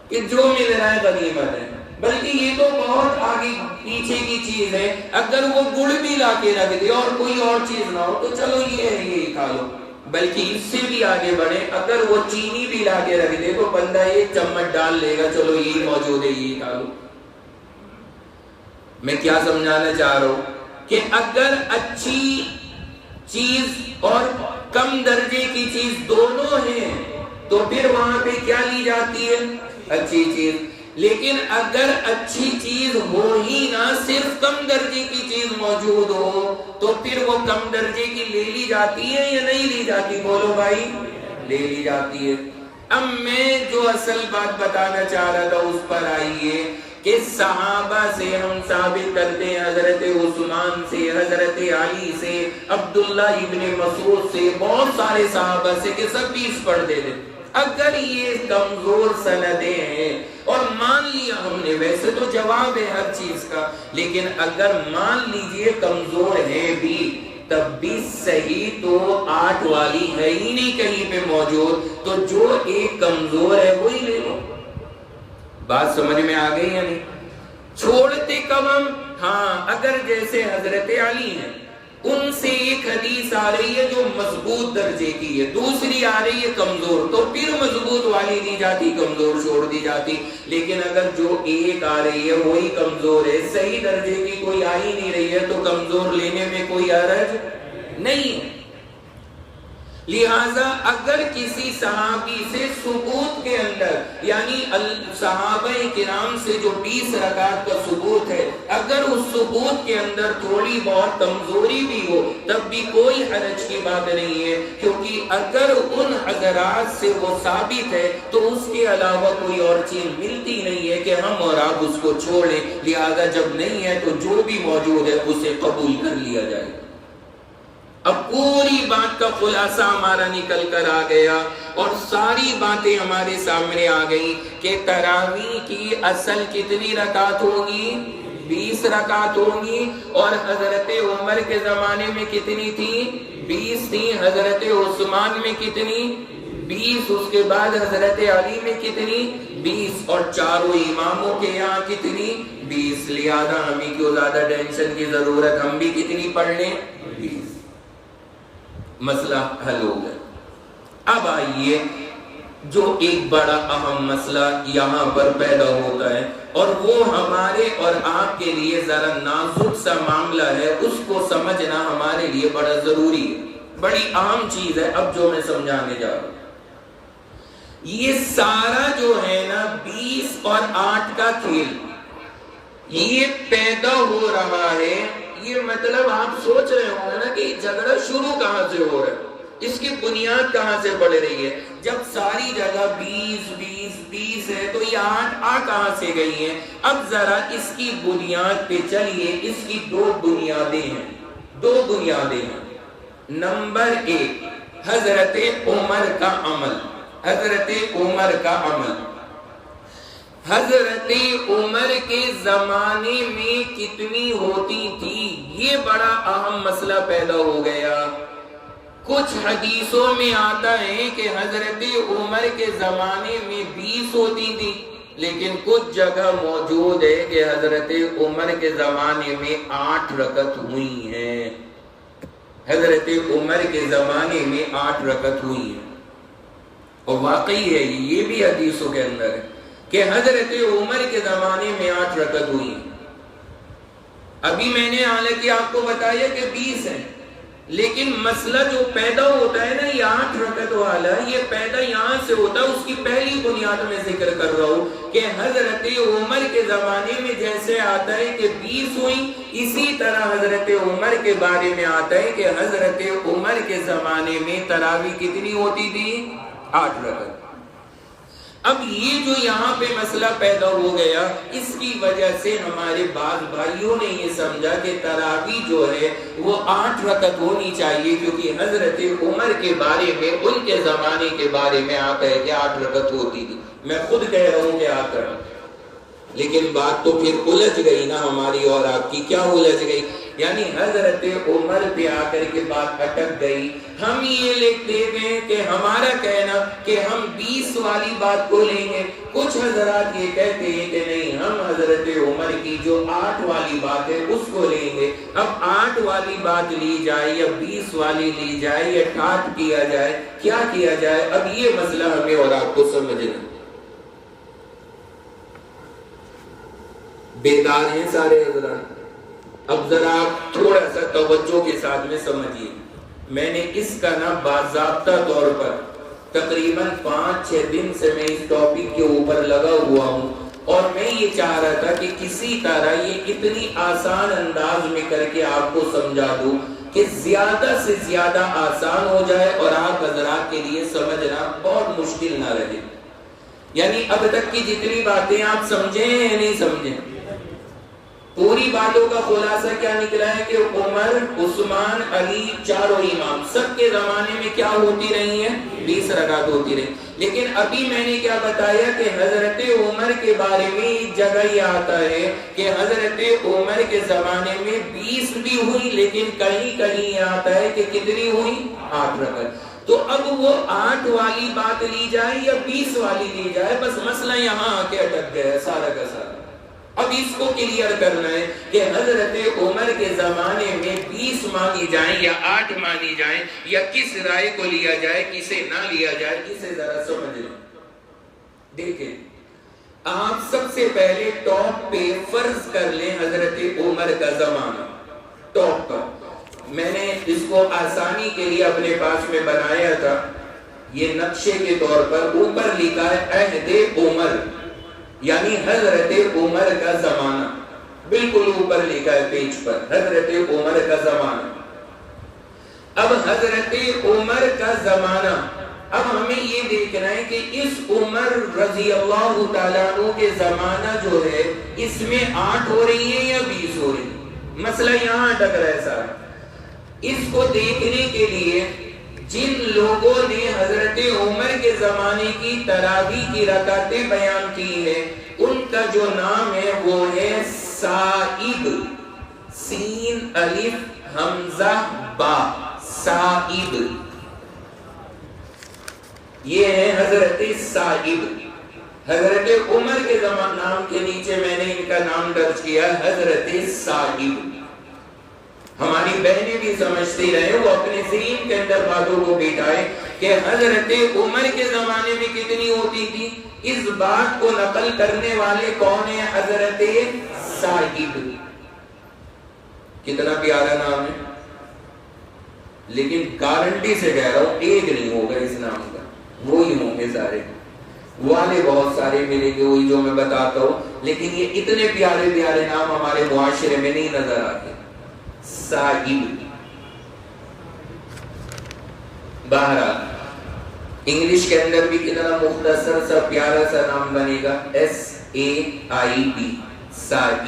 کہ جو مل رہا ہے غنیمت ہے۔ بلکہ یہ تو بہت آگے پیچھے کی چیز ہے، اگر وہ گڑ بھی لا کے رکھ دے اور کوئی اور چیز نہ ہو تو چلو یہ کھا لو۔ بلکہ اس سے بھی آگے بڑھے، اگر وہ چینی بھی لا کے رکھ دے تو بندہ ایک چمچ ڈال لے گا، چلو یہی موجود ہے یہی کھا لو۔ میں کیا سمجھانا چاہ رہا ہوں کہ اگر اچھی چیز اور کم درجے کی چیز دونوں ہیں تو پھر وہاں پہ کیا لی جاتی ہے؟ اچھی چیز۔ لیکن اگر اچھی چیز ہو ہی نہ، صرف کم درجے کی چیز موجود ہو تو پھر وہ کم درجے کی لے لی جاتی ہے یا نہیں لی جاتی؟ بولو بھائی، لے لی جاتی ہے۔ اب میں جو اصل بات بتانا چاہ رہا تھا اس پر آئیے کہ صحابہ سے ہم ثابت کرتے ہیں، حضرت عثمان سے، حضرت علی سے، عبداللہ ابن مسعود سے، بہت سارے صحابہ سے کہ سب 20 پڑھ دے دیں۔ اگر یہ کمزور سندیں ہیں اور مان لیا ہم نے، ویسے تو جواب ہے ہر چیز کا، لیکن اگر مان لیجئے کمزور ہے بھی تب بھی صحیح تو 8 والی ہے ہی نہیں کہیں پہ موجود، تو جو ایک کمزور ہے وہی لے لو۔ بات سمجھ میں آ گئی یا نہیں؟ چھوڑتے کب ہم؟ ہاں، اگر جیسے حضرت علی ہیں، ان سے ایک حدیث آ رہی ہے جو مضبوط درجے کی ہے، دوسری آ رہی ہے کمزور، تو پھر مضبوط والی دی جاتی، کمزور چھوڑ دی جاتی۔ لیکن اگر جو ایک آ رہی ہے وہی کمزور ہے، صحیح درجے کی کوئی آ ہی نہیں رہی ہے، تو کمزور لینے میں کوئی حرج نہیں۔ لہذا اگر کسی صحابی سے ثبوت کے اندر، یعنی صحابہ کرام سے جو 20 رکعت کا ثبوت ہے، اگر اس ثبوت کے اندر تھوڑی بہت کمزوری بھی ہو تب بھی کوئی حرج کی بات نہیں ہے، کیونکہ اگر ان حضرات سے وہ ثابت ہے تو اس کے علاوہ کوئی اور چیز ملتی نہیں ہے کہ ہم اور آپ اس کو چھوڑیں۔ لہذا جب نہیں ہے تو جو بھی موجود ہے اسے قبول کر لیا جائے۔ اب پوری بات کا خلاصہ ہمارا نکل کر آ گیا اور ساری باتیں ہمارے سامنے آ گئی کہ تراویح کی اصل کتنی رکعت ہوگی؟ 20 رکعت ہوگی، اور حضرت عمر کے زمانے میں کتنی تھی؟ 20 تھی۔ حضرت عثمان میں کتنی؟ 20۔ اس کے بعد حضرت علی میں کتنی؟ 20۔ اور چاروں اماموں کے یہاں کتنی؟ 20۔ لہذا ہمیں کیوں زیادہ ٹینشن کی ضرورت، ہم بھی کتنی پڑھ لیں؟ 20۔ مسئلہ حل ہو گیا۔ اب آئیے جو ایک بڑا اہم مسئلہ یہاں پر پیدا ہوتا ہے، اور وہ ہمارے اور آپ کے لیے ذرا نازک سا معاملہ ہے، اس کو سمجھنا ہمارے لیے بڑا ضروری ہے، بڑی اہم چیز ہے۔ اب جو میں سمجھانے جا رہا ہوں، یہ سارا جو ہے نا 20 اور 8 کا کھیل یہ پیدا ہو رہا ہے، یہ مطلب آپ سوچ رہے ہوں گے نا کہ جھگڑا شروع کہاں سے ہو رہا ہے، اس کی بنیاد کہاں سے بڑھ رہی ہے؟ جب ساری جگہ 20 ہے تو یہ 8 کہاں سے گئی ہیں؟ اب ذرا اس کی بنیاد پہ چلیے۔ اس کی دو بنیادیں ہیں۔ نمبر 1، حضرت عمر کا عمل۔ حضرت عمر کے زمانے میں کتنی ہوتی تھی، یہ بڑا اہم مسئلہ پیدا ہو گیا۔ کچھ حدیثوں میں آتا ہے کہ حضرت عمر کے زمانے میں 20 ہوتی تھی، لیکن کچھ جگہ موجود ہے کہ حضرت عمر کے زمانے میں 8 رکعت ہوئی ہیں۔ حضرت عمر کے زمانے میں 8 رکعت ہوئی ہیں، اور واقعی ہے یہ بھی حدیثوں کے اندر ہے کہ حضرت عمر کے زمانے میں 8 رکعت ہوئی ہیں۔ ابھی میں نے حالانکہ آپ کو بتایا کہ 20 ہیں، لیکن مسئلہ جو پیدا ہوتا ہے نا یہ 8 رکعت والا، یہ پیدا یہاں سے ہوتا ہے۔ اس کی پہلی بنیاد میں ذکر کر رہا ہوں کہ حضرت عمر کے زمانے میں جیسے آتا ہے کہ 20 ہوئی، اسی طرح حضرت عمر کے بارے میں آتا ہے کہ حضرت عمر کے زمانے میں تراویح کتنی ہوتی تھی؟ 8 رکعت۔ اب یہ جو یہاں پہ مسئلہ پیدا ہو گیا، اس کی وجہ سے ہمارے بعض بھائیوں نے یہ سمجھا کہ تراویح جو ہے وہ 8 رکعت ہونی چاہیے، کیونکہ حضرت عمر کے بارے میں، ان کے زمانے کے بارے میں آتا ہے کہ 8 رکعت ہوتی تھی۔ میں خود کہہ رہا ہوں کہ 8 رکعت، لیکن بات تو پھر الجھ گئی نا ہماری اور آپ کی۔ کیا الجھ گئی؟ یعنی حضرت عمر پہ آ کر کے بات اٹک گئی۔ ہم یہ لکھتے ہیں کہ ہمارا کہنا کہ ہم 20 والی بات کو لیں گے، کچھ حضرات یہ کہتے ہیں کہ نہیں، ہم حضرت عمر کی جو 8 والی بات ہے اس کو لیں گے۔ اب 8 والی بات لی جائے یا 20 والی لی جائے یا 8 کیا جائے، کیا کیا جائے؟ اب یہ مسئلہ ہمیں اور آپ کو سمجھنا۔ بیدار ہیں سارے حضرات؟ اب ذرا آپ تھوڑا سا توجہ کے ساتھ میں سمجھیے۔ میں نے اس کا نا باضابطہ طور پر تقریباً 5-6 دن سے میں اس ٹاپک کے اوپر لگا ہوا ہوں، اور میں یہ چاہ رہا تھا کہ کسی طرح یہ اتنی آسان انداز میں کر کے آپ کو سمجھا دوں کہ زیادہ سے زیادہ آسان ہو جائے اور آپ حضرات کے لیے سمجھنا بہت مشکل نہ رہے۔ یعنی اب تک کی جتنی باتیں آپ سمجھیں یا نہیں سمجھیں، پوری باتوں کا خلاصہ کیا نکلا ہے کہ عمر، عثمان، علی، چاروں امام سب کے زمانے میں کیا ہوتی رہی ہیں؟ 20 رکعت ہوتی رہی۔ لیکن ابھی میں نے کیا بتایا کہ حضرت عمر کے بارے میں ایک جگہ یہ آتا ہے کہ حضرت عمر کے زمانے میں 20 بھی ہوئی، لیکن کہیں کہیں یہ آتا ہے کہ کتنی ہوئی؟ 8 رکعت۔ تو اب وہ 8 والی بات لی جائے یا 20 والی لی جائے، بس مسئلہ یہاں آ کے اٹک گیا ہے سارا کا سارا۔ اب اس کو کلیئر کرنا ہے کہ حضرت عمر کے زمانے میں 20 مانی جائیں یا 8 مانی جائیں، یا کس رائے کو لیا جائے، کسے نہ لیا جائے، اسے ذرا سمجھ لیں۔ دیکھیں، آپ سب سے پہلے ٹاپ پہ فرض کر لیں حضرت عمر کا زمانہ، ٹاپ پر۔ میں نے اس کو آسانی کے لیے اپنے پاس میں بنایا تھا، یہ نقشے کے طور پر اوپر لکھا ہے عہد عمر، یعنی حضرت عمر کا زمانہ، بالکل اوپر لکھا ہے پیج پر، حضرت عمر کا زمانہ۔ اب حضرت عمر کا زمانہ، اب ہمیں یہ دیکھنا ہے کہ اس عمر رضی اللہ تعالیٰ عنہ کے زمانہ جو ہے، اس میں 8 ہو رہی ہے یا 20 ہو رہی ہے؟ مسئلہ یہاں اٹک رہا ہے سارا۔ اس کو دیکھنے کے لیے جن لوگوں نے حضرت عمر کے زمانے کی تراویح کی رکعتیں بیان کی ہیں، ان کا جو نام ہے وہ ہے سائب، سین الف حمزہ با، سائب، یہ ہے حضرت سائب۔ حضرت عمر کے نام کے نیچے میں نے ان کا نام درج کیا حضرت سائب۔ ہماری بہنیں بھی سمجھتی رہے، وہ اپنے ذہن کے اندر باتوں کو بیٹھائے کہ حضرت عمر کے زمانے میں کتنی ہوتی تھی۔ اس بات کو نقل کرنے والے کون ہیں؟ حضرت سائب۔ کتنا پیارا نام ہے، لیکن گارنٹی سے کہہ رہا ہوں ایک نہیں ہوگا اس نام کا، وہی ہوں گے سارے، والے بہت سارے ملیں گے وہی جو میں بتاتا ہوں، لیکن یہ اتنے پیارے پیارے نام ہمارے معاشرے میں نہیں نظر آتے۔ سائب، بہرحال انگلش کے اندر بھی کتنا مختصر سا پیارا سا نام بنے گا، SAIB، سائب۔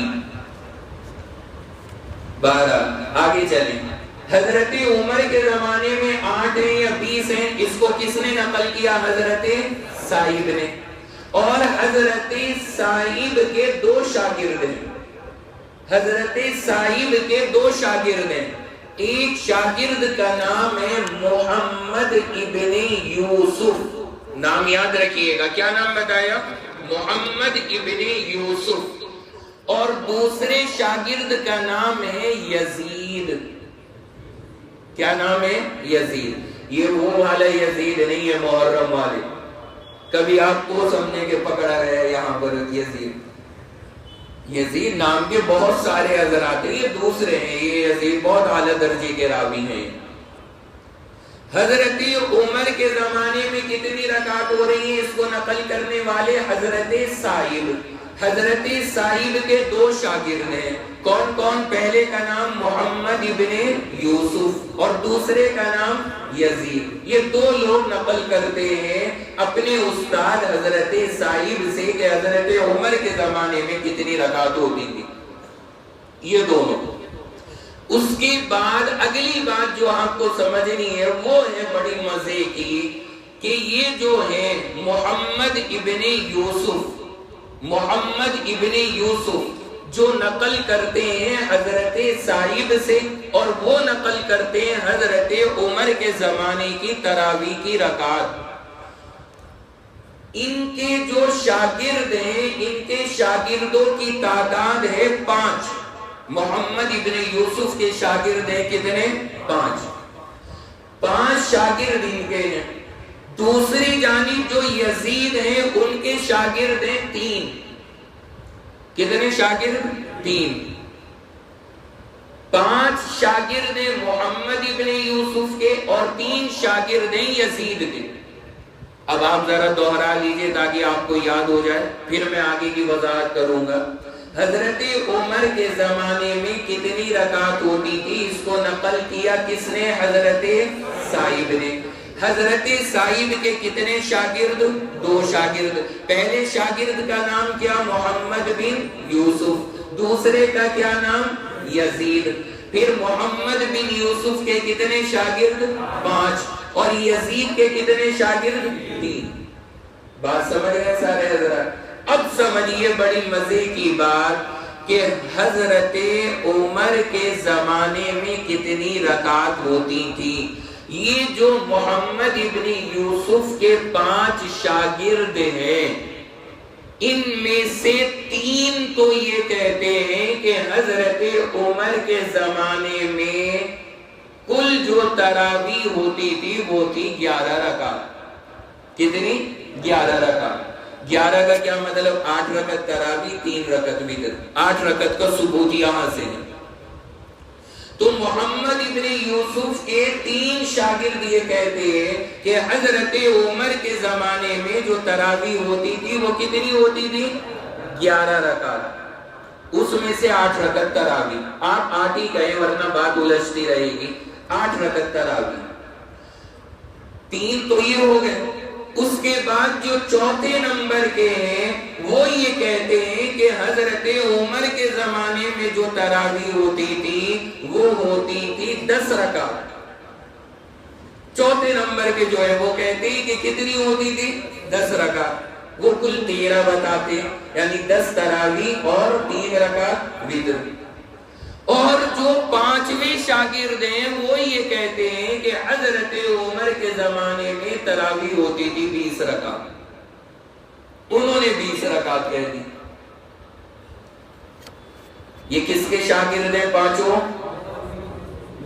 بہرحال آگے چلیں، حضرت عمر کے زمانے میں 8 ہیں یا 20 ہیں، اس کو کس نے نقل کیا؟ حضرت سائب نے۔ اور حضرت سائب کے 2 شاگرد ہیں، حضرت سائب کے 2 شاگرد ہیں، ایک شاگرد کا نام ہے محمد ابن یوسف، نام یاد رکھیے گا، کیا نام بتایا؟ محمد ابن یوسف، اور دوسرے شاگرد کا نام ہے یزید، کیا نام ہے؟ یزید۔ یہ وہ والا یزید نہیں ہے محرم والے، کبھی آپ کو سمجھنے کے پکڑا رہے یہاں پر یزید نام کے بہت سارے حضرات ہیں، یہ دوسرے ہیں، یہ یزید بہت اعلیٰ درجے کے راوی ہیں۔ حضرت عمر کے زمانے میں کتنی رکعت ہو رہی ہیں اس کو نقل کرنے والے حضرت سائب، حضرت سائب کے دو شاگرد ہیں، کون کون؟ پہلے کا نام محمد ابن یوسف اور دوسرے کا نام یزید۔ یہ دو لوگ نقل کرتے ہیں اپنے استاد حضرت سائب سے کہ حضرت عمر کے زمانے میں کتنی رکعت ہوتی تھی، یہ دونوں۔ اس کے بعد اگلی بات جو آپ کو سمجھنی ہے وہ ہے بڑی مزے کی، کہ یہ جو ہے محمد ابن یوسف جو نقل کرتے ہیں حضرت سائب سے، اور وہ نقل کرتے ہیں حضرت عمر کے زمانے کی تراویح کی رکعت۔ ان کے جو شاگرد ہیں، ان کے شاگردوں کی تعداد ہے 5۔ محمد ابن یوسف کے شاگرد ہیں کتنے؟ 5 شاگرد ان کے ہیں۔ دوسری جانب جو یزید ہیں ان کے شاگرد ہیں 3۔ کتنے شاگرد؟ 3۔ 5 شاگرد ہیں محمد ابن یوسف کے اور 3 شاگرد ہیں یزید کے۔ اب آپ ذرا دوہرا لیجئے تاکہ آپ کو یاد ہو جائے، پھر میں آگے کی وضاحت کروں گا۔ حضرت عمر کے زمانے میں کتنی رکعت ہوتی تھی اس کو نقل کیا کس نے؟ حضرت سائب نے۔ حضرت سائب کے کتنے شاگرد؟ 2 شاگرد۔ پہلے شاگرد کا نام کیا؟ محمد بن یوسف۔ دوسرے کا کیا نام؟ یزید۔ پھر محمد بن یوسف کے کتنے شاگرد؟ 5، اور یزید کے کتنے شاگرد؟ 3۔ بات سمجھ گئے سارے حضرات؟ اب سمجھیے بڑی مزے کی بات کہ حضرت عمر کے زمانے میں کتنی رکعت ہوتی تھی۔ یہ جو محمد ابن یوسف کے 5 شاگرد ہیں، ان میں سے 3 تو یہ کہتے ہیں کہ حضرت عمر کے زمانے میں کل جو تراویح ہوتی تھی وہ تھی 11 رکعت۔ کتنی؟ 11 رکعت۔ 11 کا کیا مطلب؟ 8 رکعت تراویح، 3 رکعت وتر۔ 8 رکعت کا ثبوت یہاں سے ہے۔ تو محمد ابن یوسف کے 3 شاگرد یہ کہتے ہیں کہ حضرت عمر کے زمانے میں جو تراویح ہوتی تھی وہ کتنی ہوتی تھی؟ 11 رکعت، اس میں سے 8 رکعت تراویح۔ آپ 8 ہی کہیں ورنہ بات الجھتی رہے گی۔ 8 رکعت تراویح، 3 تو یہ ہو گئے۔ اس کے بعد جو چوتھے نمبر کے ہیں وہ یہ کہتے ہیں کہ حضرت عمر کے زمانے میں جو تراویح ہوتی تھی وہ ہوتی تھی 10 رکعت۔ چوتھے نمبر کے جو ہے وہ کہتے ہیں کہ کتنی ہوتی تھی؟ 10 رکعت۔ وہ کل 13 بتاتے ہیں، یعنی 10 تراویح اور 3 رکعت وتر۔ اور جو 5ویں شاگرد ہیں وہ یہ کہتے ہیں کہ حضرت عمر کے زمانے میں تراویح ہوتی تھی 20 رکعت۔ انہوں نے 20 رکعت کہہ دی۔ یہ کس کے شاگرد ہیں 5؟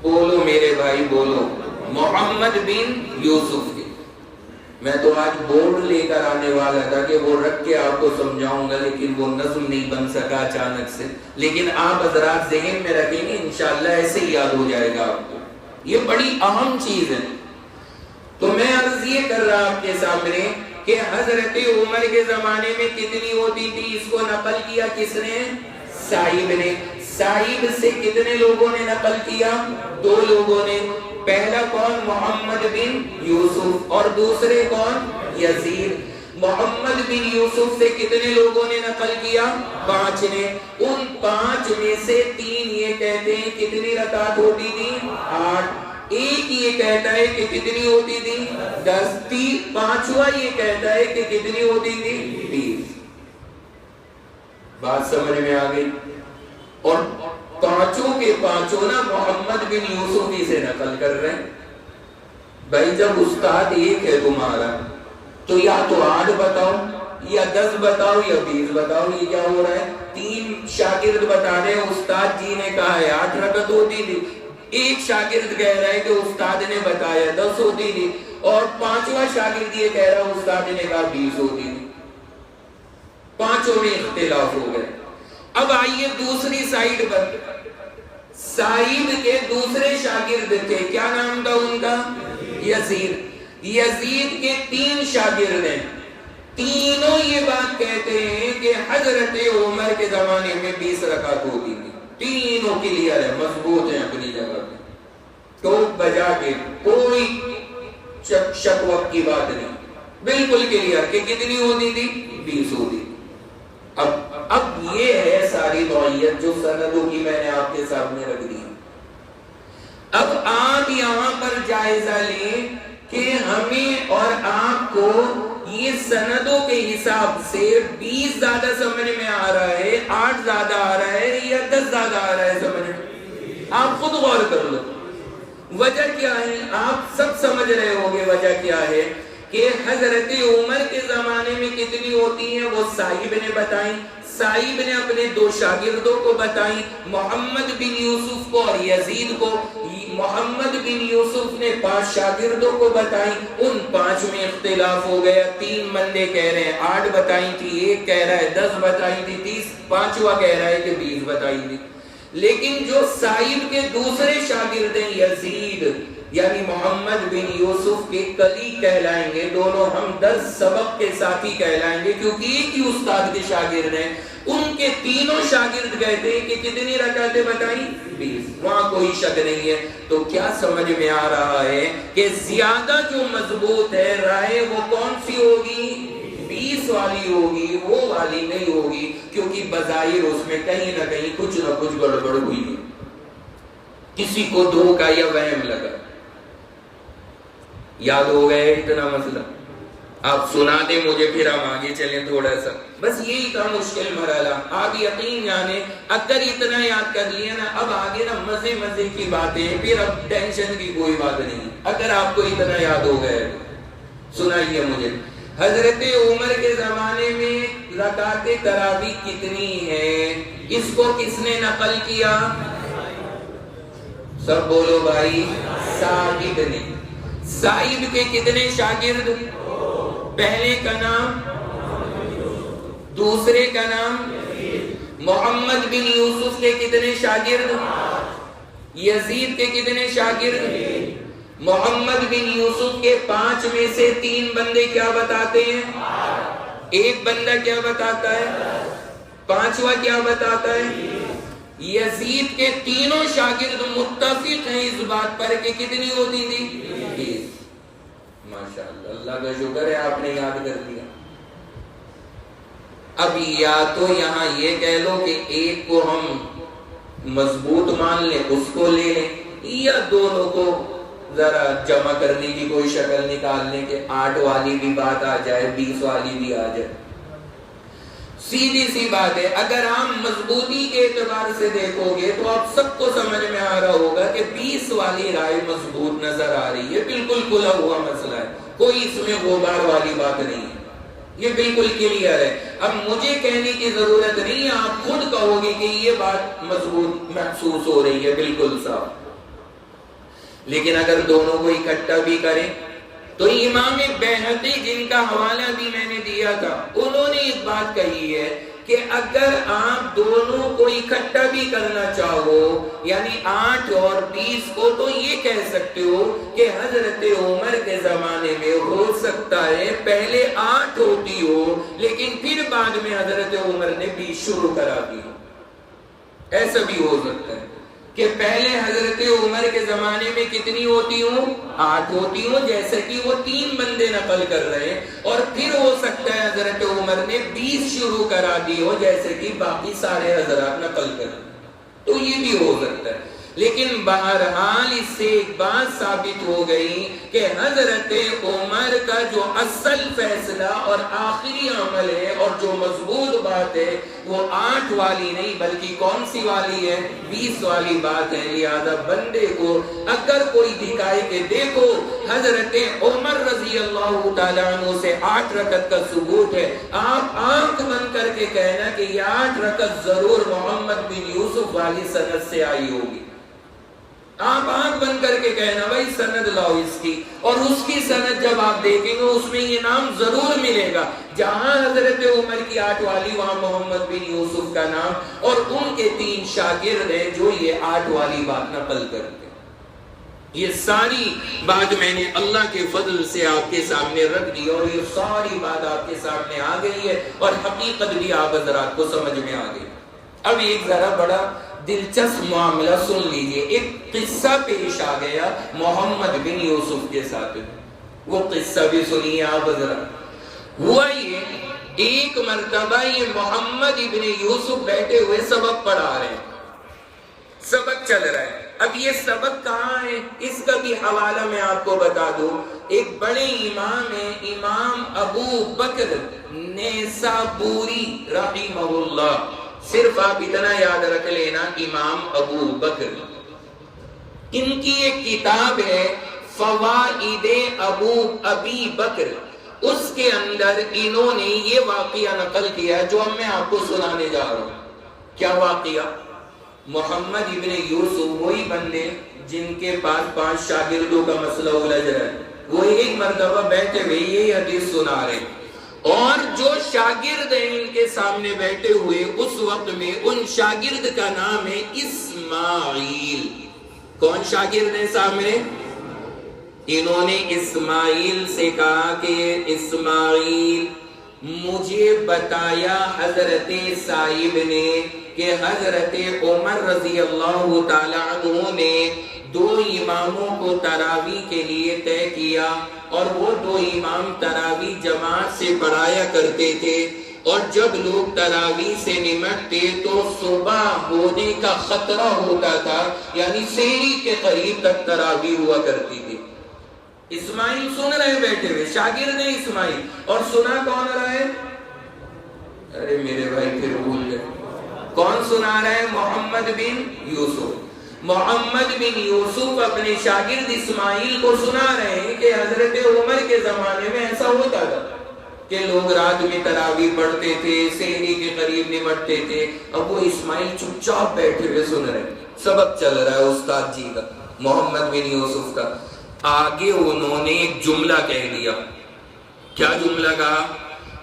بولو میرے بھائی بولو، محمد بن یوسف کے۔ میں تو آج بورڈ لے کر آنے والا تھا کہ وہ رکھ کے آپ کو سمجھاؤں گا، لیکن وہ نظم نہیں بن سکا اچانک سے۔ لیکن آپ حضرات ذہن میں رکھیں گے، انشاءاللہ ایسے ہی یاد ہو جائے گا آپ کو۔ یہ بڑی اہم چیز ہے۔ تو میں عرض یہ کر رہا آپ کے سامنے کہ حضرت عمر کے زمانے میں کتنی ہوتی تھی اس کو نقل کیا کس نے؟ سائب نے۔ سائب سے کتنے لوگوں نے نقل کیا؟ 2 لوگوں نے۔ پہلا کون؟ محمد بن یوسف، اور دوسرے کون؟ یزید۔ محمد بن یوسف سے کتنے لوگوں نے نقل کیا؟ 5 نے۔ ان 5 میں سے 3 یہ کہتے ہیں کتنی رکعت ہوتی تھی؟ 8۔ ایک یہ کہتا ہے کہ کتنی ہوتی تھی؟ 10۔ 5واں یہ کہتا ہے کہ کتنی ہوتی تھی؟ 20۔ بات سمجھ میں آ گئی؟ اور پانچوں کے پانچوں نا محمد بن یوسف ہی سے نقل کر رہے ہیں۔ بھائی جب استاد ایک ہے تمہارا تو یا تو 8 بتاؤ یا 10 بتاؤ یا 20 بتاؤ، یہ کیا ہو رہا ہے؟ 3 شاگرد بتا رہے ہیں استاد جی نے کہا ہے 8 رکعت ہوتی تھی، ایک شاگرد کہہ رہا ہے کہ استاد نے بتایا 10 ہوتی تھی، اور 5واں شاگرد یہ کہہ رہا ہے استاد نے کہا 20 ہوتی تھی۔ پانچوں میں اختلاف ہو گئے۔ اب آئیے دوسری سائیڈ پر، سعید کے دوسرے شاگرد تھے، کیا نام تھا ان کا؟ یزید۔ یزید کے 3 شاگرد ہیں، تینوں یہ بات کہتے ہیں کہ حضرت عمر کے زمانے میں 20 رکعت ہوتی تھی۔ تینوں کلیئر ہے، مضبوط ہیں اپنی جگہ پہ، تو بجا کے کوئی شک وقت کی بات نہیں، بالکل کلیئر کہ کتنی ہوتی تھی؟ 20 ہوتی تھی۔ اب یہ ہے ساری نوعیت جو سندوں کی میں نے آپ کے سامنے رکھ دی۔ اب آپ یہاں پر جائزہ لیں کہ ہمیں اور آپ کو یہ سندوں کے حساب سے 20 زیادہ سمجھ میں آ رہا ہے، 8 زیادہ آ رہا ہے یا 10 زیادہ آ رہا ہے سمجھ میں؟ آپ خود غور کر لو، وجہ کیا ہے؟ آپ سب سمجھ رہے ہوگے وجہ کیا ہے کہ حضرت عمر کے زمانے میں کتنی ہوتی ہیں وہ صاحب نے بتائیں، صاحب نے اپنے 2 شاگردوں کو بتائیں، محمد بن یوسف کو اور یزید کو۔ محمد بن یوسف نے 5 شاگردوں کو بتائیں، ان 5 میں اختلاف ہو گیا، 3 بندے کہہ رہے ہیں 8 بتائی تھی، ایک کہہ رہا ہے 10 بتائی تھی، 30، 5واں کہہ رہا ہے کہ 20 بتائی تھی۔ لیکن جو صاحب کے دوسرے شاگرد ہیں یزید یعنی محمد بن یوسف کے کلی کہلائیں گے، دونوں ہم 10 سبق کے ساتھی کہلائیں گے کیونکہ ایک ہی استاد کے شاگرد ہیں، ان کے تینوں شاگرد کہتے ہیں کہ کتنی رکعتیں بتائیں؟ 20۔ وہاں کوئی شک نہیں ہے۔ تو کیا سمجھ میں آ رہا ہے کہ زیادہ جو مضبوط ہے رائے وہ کون سی ہوگی؟ 20 والی ہوگی، وہ والی نہیں ہوگی، کیونکہ بظاہر اس میں کہیں نہ کہیں کچھ نہ کچھ گڑبڑ ہوئی ہے، کسی کو دھوکا یا وہم لگا۔ یاد ہو گئے اتنا مسئلہ؟ آپ سنا دیں مجھے، پھر ہم آگے چلیں تھوڑا سا۔ بس یہی تھا مشکل مرحلہ۔ آپ یقین جانے اگر اتنا یاد کر لیا نا، اب آگے نا مزے مزے کی باتیں، پھر اب ٹینشن کی کوئی بات نہیں۔ اگر آپ کو اتنا یاد ہو گئے سنائیے مجھے، حضرت عمر کے زمانے میں رکعت تراویح کتنی ہے؟ اس کو کس نے نقل کیا؟ سب بولو بھائی، صاحب نے۔ صاحب کے کتنے شاگرد؟ پہلے کا نام، دوسرے کا نام محمد بن یوسف کے کتنے شاگرد؟ یزید کے کتنے شاگرد؟ محمد بن یوسف کے 5 میں سے 3 بندے کیا بتاتے ہیں؟ ایک بندہ کیا بتاتا ہے؟ 5واں کیا بتاتا ہے؟ یزید کے تینوں شاگرد متفق ہیں اس بات پر کہ کتنی ہوتی تھی؟ 20۔ ماشاءاللہ، اللہ کا شکر ہے آپ نے یاد کر دیا۔ اب یا تو یہاں یہ کہہ لو کہ ایک کو ہم مضبوط مان لیں، اس کو لے لیں، یا دونوں کو ذرا جمع کرنے کی کوئی شکل نکال لیں کہ 8 والی بھی بات آ جائے، 20 والی بھی آ جائے۔ سیدھی سی بات ہے، اگر آپ مضبوطی کے اعتبار سے دیکھو گے تو آپ سب کو سمجھ میں آ رہا ہوگا کہ 20 والی رائے مضبوط نظر آ رہی ہے، بالکل کھلا ہوا مسئلہ ہے، کوئی اس میں غبار والی بات نہیں ہے، یہ بالکل کلیئر ہے۔ اب مجھے کہنے کی ضرورت نہیں ہے، آپ خود کہو گے کہ یہ بات مضبوط محسوس ہو رہی ہے، بالکل صاف۔ لیکن اگر دونوں کو اکٹھا بھی کریں تو امام بیہقی جن کا حوالہ بھی میں نے دیا تھا، انہوں نے ایک بات کہی ہے کہ اگر آپ دونوں کو اکٹھا بھی کرنا چاہو یعنی 8 اور 20 کو، تو یہ کہہ سکتے ہو کہ حضرت عمر کے زمانے میں ہو سکتا ہے پہلے 8 ہوتی ہو لیکن پھر بعد میں حضرت عمر نے 20 شروع کرا دی۔ ایسا بھی ہو سکتا ہے کہ پہلے حضرت عمر کے زمانے میں کتنی ہوتی ہوں؟ 8 ہوتی ہوں، جیسے کہ وہ 3 بندے نقل کر رہے ہیں، اور پھر ہو سکتا ہے حضرت عمر نے 20 شروع کرا دی ہو، جیسے کہ باقی سارے حضرات نقل کر رہے ہیں، تو یہ بھی ہو سکتا ہے۔ لیکن بہرحال اس سے ایک بات ثابت ہو گئی کہ حضرت عمر کا جو اصل فیصلہ اور آخری عمل ہے اور جو مضبوط بات ہے وہ 8 والی نہیں بلکہ کون سی والی ہے؟ 20 والی بات ہے۔ لہذا بندے کو اگر کوئی دکھائے کہ دیکھو حضرت عمر رضی اللہ تعالیٰ عنہ سے 8 رکعت کا ثبوت ہے، آپ آنکھ بند کر کے کہنا کہ یہ 8 رکعت ضرور محمد بن یوسف والی سند سے آئی ہوگی۔ آپ آنکھ بند کر کے کہنا بھائی سند لاؤ اس کی، اور اس کی سند جب آپ دیکھیں گے اس میں یہ نام ضرور ملے گا، جہاں حضرت عمر کی 8 والی وہاں محمد بن یوسف کا نام، اور ان کے 3 شاگرد ہیں جو یہ 8 والی بات نقل کرتے ہیں۔ یہ ساری بات میں نے اللہ کے فضل سے آپ کے سامنے رکھ دی اور یہ ساری بات آپ کے سامنے آ گئی ہے اور حقیقت بھی آپ حضرات کو سمجھ میں آ گئی۔ اب ایک ذرا بڑا دلچسپ معاملہ سن لیجئے، ایک قصہ پیش آ گیا محمد بن یوسف کے ساتھ، وہ قصہ بھی سنیے آپ حضرات۔ ہوا یہ ایک مرتبہ یہ محمد بن یوسف بیٹھے ہوئے سبق پڑھا رہے ہیں، سبق چل رہا ہے۔ اب یہ سبق کہاں ہے اس کا بھی حوالہ میں آپ کو بتا دوں۔ ایک بڑے امام ہیں، امام ابو بکر نیسابوری رحمہ اللہ، صرف آپ اتنا یاد رکھ لینا امام ابو بکر، ان کی ایک کتاب ہے فوائد ابی بکر، اس کے اندر انہوں نے یہ واقعہ نقل کیا جو اب میں آپ کو سنانے جا رہا ہوں۔ کیا واقعہ؟ محمد ابن یوسف وہی بندے جن کے پاس 5 شاگردوں کا مسئلہ الجھ رہا ہے، وہ ایک مرتبہ بیٹھے ہوئے یہ حدیث سنا رہے ہیں، اور جو شاگرد ہیں ان کے سامنے بیٹھے ہوئے اس وقت میں ان شاگرد کا نام ہے اسماعیل۔ کون شاگرد ہیں سامنے؟ انہوں نے اسماعیل سے کہا کہ اسماعیل مجھے بتایا حضرت صاحب نے کہ حضرت عمر رضی اللہ تعالیٰ عنہ نے 2 اماموں کو تراویح کے لیے طے کیا، اور وہ 2 امام تراویح جماعت سے پڑھایا کرتے تھے، اور جب لوگ تراویح سے نمٹتے تو صبح ہونے کا خطرہ ہوتا تھا، یعنی سحری کے قریب تک تراویح ہوا کرتی تھی۔ اسماعیل سن رہے بیٹھے ہوئے، شاگرد ہیں اسماعیل، اور سنا کون رہا ہے؟ ارے میرے بھائی پھر بھول گئے، کون سنا رہا ہے؟ محمد بن یوسف۔ محمد بن یوسف اپنے شاگرد اسماعیل کو سنا رہے ہیں کہ حضرت عمر کے زمانے میں ایسا ہوتا تھا کہ لوگ رات میں تراویح پڑھتے تھے، سحری کے قریب نمٹتے تھے۔ اب وہ اسماعیل چپ چاپ بیٹھے ہوئے سن رہے ہیں، سبق چل رہا ہے استاد جی کا، محمد بن یوسف کا۔ آگے انہوں نے ایک جملہ کہہ دیا۔ کیا جملہ کہا؟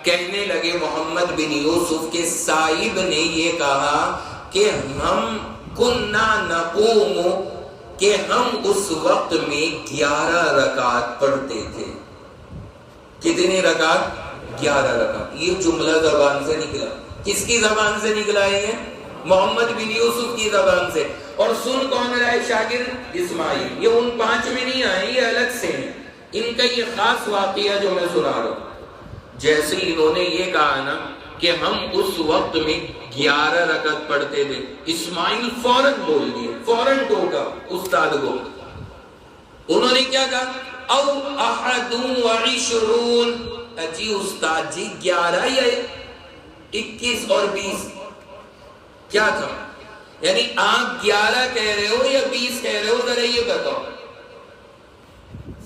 کہنے لگے محمد بن یوسف کے صاحب نے یہ کہا کہ ہم کننا نقوم، کہ ہم اس وقت میں 11 رکعت پڑھتے تھے۔ کتنی رکعت؟ 11 رکعت۔ یہ جملہ زبان سے نکلا۔ کس کی زبان سے نکلا ہے؟ محمد بن یوسف کی زبان سے۔ اور سن کون رہا ہے شاگرد؟ اسماعیل۔ یہ ان 5 میں نہیں آئے، یہ الگ سے ہیں۔ ان کا یہ خاص واقعہ جو میں سنا رہا ہوں، جیسے انہوں نے یہ کہا نا کہ ہم اس وقت میں 11 رکعت پڑھتے تھے، اسماعیل فوراً بول دیے، فوراً ٹوکا استاد کو۔ انہوں نے کیا کہا؟ او 21، اجی استاد جی 11 یا 21 اور 20 کیا تھا؟ یعنی آپ 11 کہہ رہے ہو یا 20 کہہ رہے ہو، ذرا یہ بتاؤ۔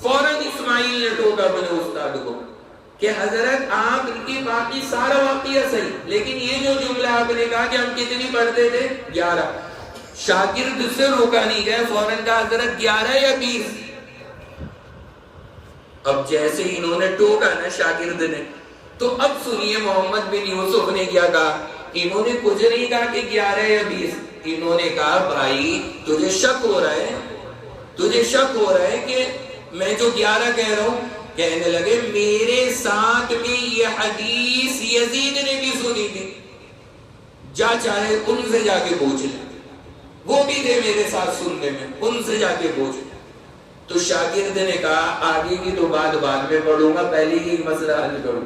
فوراً اسماعیل نے ٹوکا اپنے استاد کو کہ حضرت آپ کی باقی سارا واقعہ صحیح، لیکن یہ جو جملہ آپ نے کہا کہ ہم کتنی پڑھتے تھے؟ 11۔ شاگرد سے روکا نہیں گیا، فوراً کہا حضرت 11 یا 20۔ اب جیسے انہوں نے ٹوکا نا شاگرد نے، تو اب سنیے محمد بن یوسف نے کیا کہا۔ انہوں نے کچھ نہیں کہا کہ 11 یا 20، انہوں نے کہا بھائی تجھے شک ہو رہا ہے، تجھے شک ہو رہا ہے کہ میں جو 11 کہہ رہا ہوں۔ کہنے لگے میرے ساتھ میں یہ حدیث یزید نے بھی سنی تھی، جا چاہے ان سے جا کے پوچھ لیں، وہ بھی تھے میرے ساتھ سننے میں، ان سے جا کے پوچھ لیں۔ تو شاگرد نے کہا آگے کی تو بات بعد میں پڑھوں گا، پہلے ہی مسئلہ حل کروں۔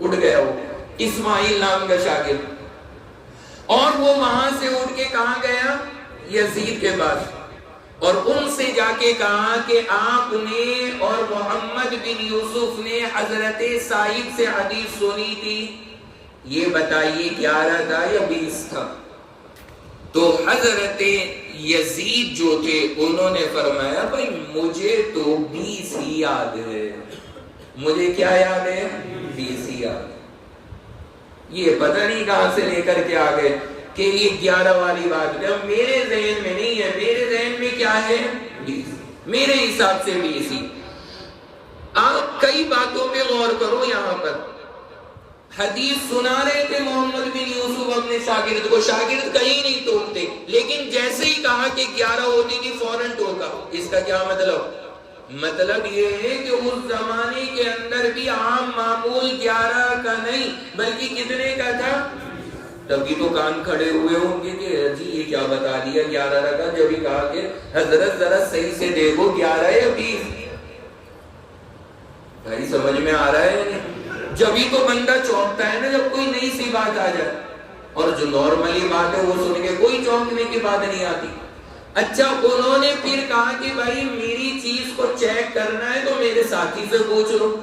اٹھ گیا وہ اسماعیل نام کا شاگرد، اور وہ وہاں سے اٹھ کے کہاں گیا؟ یزید کے پاس۔ اور ان سے جا کے کہا کہ آپ نے اور محمد بن یوسف نے حضرت سعید سے حدیث سنی تھی، یہ بتائیے 11 تھا یا 20 تھا؟ تو حضرت یزید جو تھے انہوں نے فرمایا بھائی مجھے تو 20 ہی یاد ہے، مجھے کیا یاد ہے؟ 20 ہی یاد ہے۔ یہ پتہ نہیں کہاں سے لے کر کے آ گئے کہ یہ 11 والی بات ہے، میرے ذہن میں نہیں ہے، میرے ذہن میں کیا ہے؟ 20، میرے حساب سے 20 ہی۔ آپ کئی باتوں پہ غور کرو، یہاں پر حدیث سنا رہے تھے محمد بن یوسف اپنے شاگرد کو، شاگرد کہیں نہیں ٹوکتے، لیکن جیسے ہی کہا کہ 11 ہوتی تھی فوراً ٹوکا۔ اس کا کیا مطلب یہ ہے کہ اس زمانے کے اندر بھی عام معمول 11 کا نہیں بلکہ کتنے کا تھا؟ تبھی تو کان کھڑے ہوئے ہوں گے کہ جی یہ کیا بتا دیا 11 رکعت، جب ہی کہا کہ حضرت ذرا صحیح سے دیکھو 11 یا 20۔ بھائی سمجھ میں آ رہا ہے؟ جب ہی تو بندہ چونکتا ہے نا جب کوئی نئی سی بات آ جائے، اور جو نارملی بات ہے وہ سن کے کوئی چونکنے کی بات نہیں آتی۔ اچھا انہوں نے پھر کہا کہ بھائی میری چیز کو چیک کرنا ہے تو میرے ساتھی سے پوچھ لو،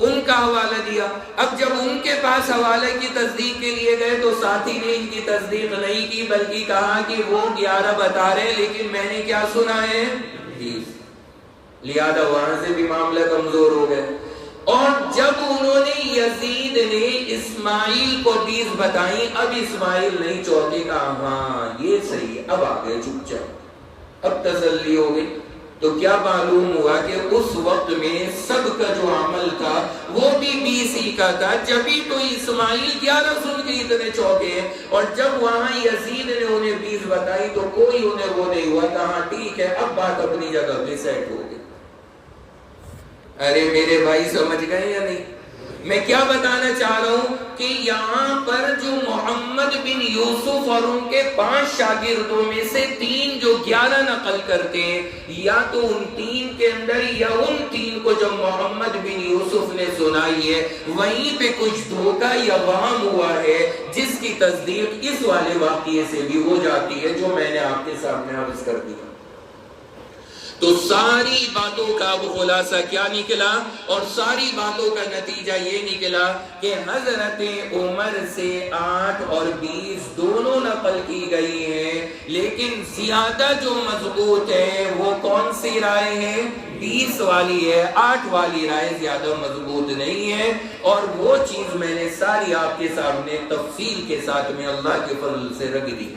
ان کا حوالہ دیا۔ اب جب ان کے پاس حوالے کی تصدیق کے لیے گئے تو ساتھی نے ان کی تصدیق نہیں کی بلکہ کہا کہ وہ 11 بتا رہے لیکن میں نے کیا سنا ہے؟ 20۔ لہذا وہاں سے بھی معاملہ کمزور ہو گئے۔ اور جب انہوں نے یزید نے اسماعیل کو 20 بتائیں، اب اسماعیل نہیں چوکے، کہا ہاں یہ صحیح ہے، اب آگئے چپ چاپ، اب تسلی ہو گئی۔ تو کیا معلوم ہوا کہ اس وقت میں سب کا جو عمل تھا وہ بھی 20 ہی کا تھا، جبھی تو اسماعیل 11 سن کے اتنے چوکے ہیں، اور جب وہاں یزید نے انہیں 20 بتائی تو کوئی انہیں وہ نہیں ہوا، کہا ٹھیک ہے اب بات اپنی جگہ پہ سیٹ ہو گئی۔ ارے میرے بھائی سمجھ گئے یا نہیں؟ میں کیا بتانا چاہ رہا ہوں کہ یہاں پر جو محمد بن یوسف اور ان کے 5 شاگردوں میں سے 3 جو 11 نقل کرتے ہیں، یا تو ان 3 کے اندر یا ان 3 کو جو محمد بن یوسف نے سنائی ہے وہیں پہ کچھ دھوکہ یا وہم ہوا ہے جس کی تصدیق اس والے واقعے سے بھی ہو جاتی ہے جو میں نے آپ کے سامنے عرض کر دیا۔ تو ساری باتوں کا اب خلاصہ کیا نکلا، اور ساری باتوں کا نتیجہ یہ نکلا کہ حضرت عمر سے 8 اور 20 دونوں نقل کی گئی ہیں، لیکن زیادہ جو مضبوط ہے وہ کون سی رائے ہے؟ 20 والی ہے، 8 والی رائے زیادہ مضبوط نہیں ہے۔ اور وہ چیز میں نے ساری آپ کے سامنے تفصیل کے ساتھ میں اللہ کے فضل سے رکھ دی۔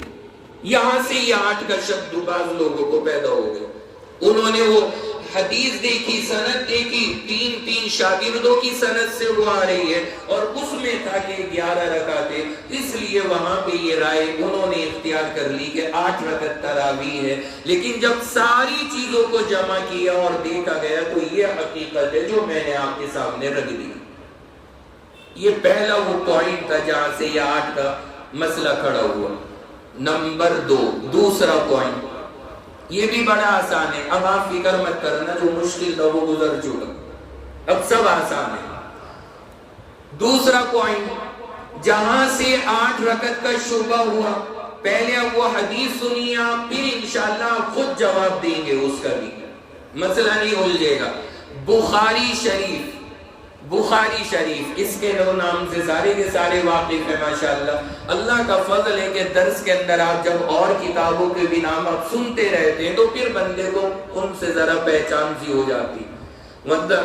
یہاں سے یہ 8 کا شک بعض لوگوں کو پیدا ہو گیا، انہوں نے وہ حدیث دیکھی، سند دیکھی، 3 شاگردوں کی سند سے وہ آ رہی ہے، اور اس میں تھا کہ 11 رکعتیں، اس لیے وہاں پہ یہ رائے انہوں نے اختیار کر لی کہ 8 رکعت تراویح ہے۔ لیکن جب ساری چیزوں کو جمع کیا اور دیکھا گیا تو یہ حقیقت ہے جو میں نے آپ کے سامنے رکھ دی۔ یہ پہلا وہ پوائنٹ تھا جہاں سے یہ 8 کا مسئلہ کھڑا ہوا۔ نمبر 2، دوسرا پوائنٹ، یہ بھی بڑا آسان ہے، اب آپ فکر مت کرنا، جو مشکل تھا وہ گزر چکا، اب سب آسان ہے۔ دوسرا پوائنٹ، جہاں سے 8 رکعت کا شبہ ہوا، پہلے اب وہ حدیث سنیے آپ، پھر انشاءاللہ آپ خود جواب دیں گے، اس کا بھی مسئلہ نہیں الجھے گا۔ بخاری شریف، اس کے نام سے سارے کے سارے واقف ہیں ماشاءاللہ۔ اللہ کا فضل ہے کہ درس کے اندر آپ جب اور کتابوں کے بھی نام آپ سنتے رہتے ہیں تو پھر بندے کو ان سے ذرا پہچان سی ہو جاتی، مطلب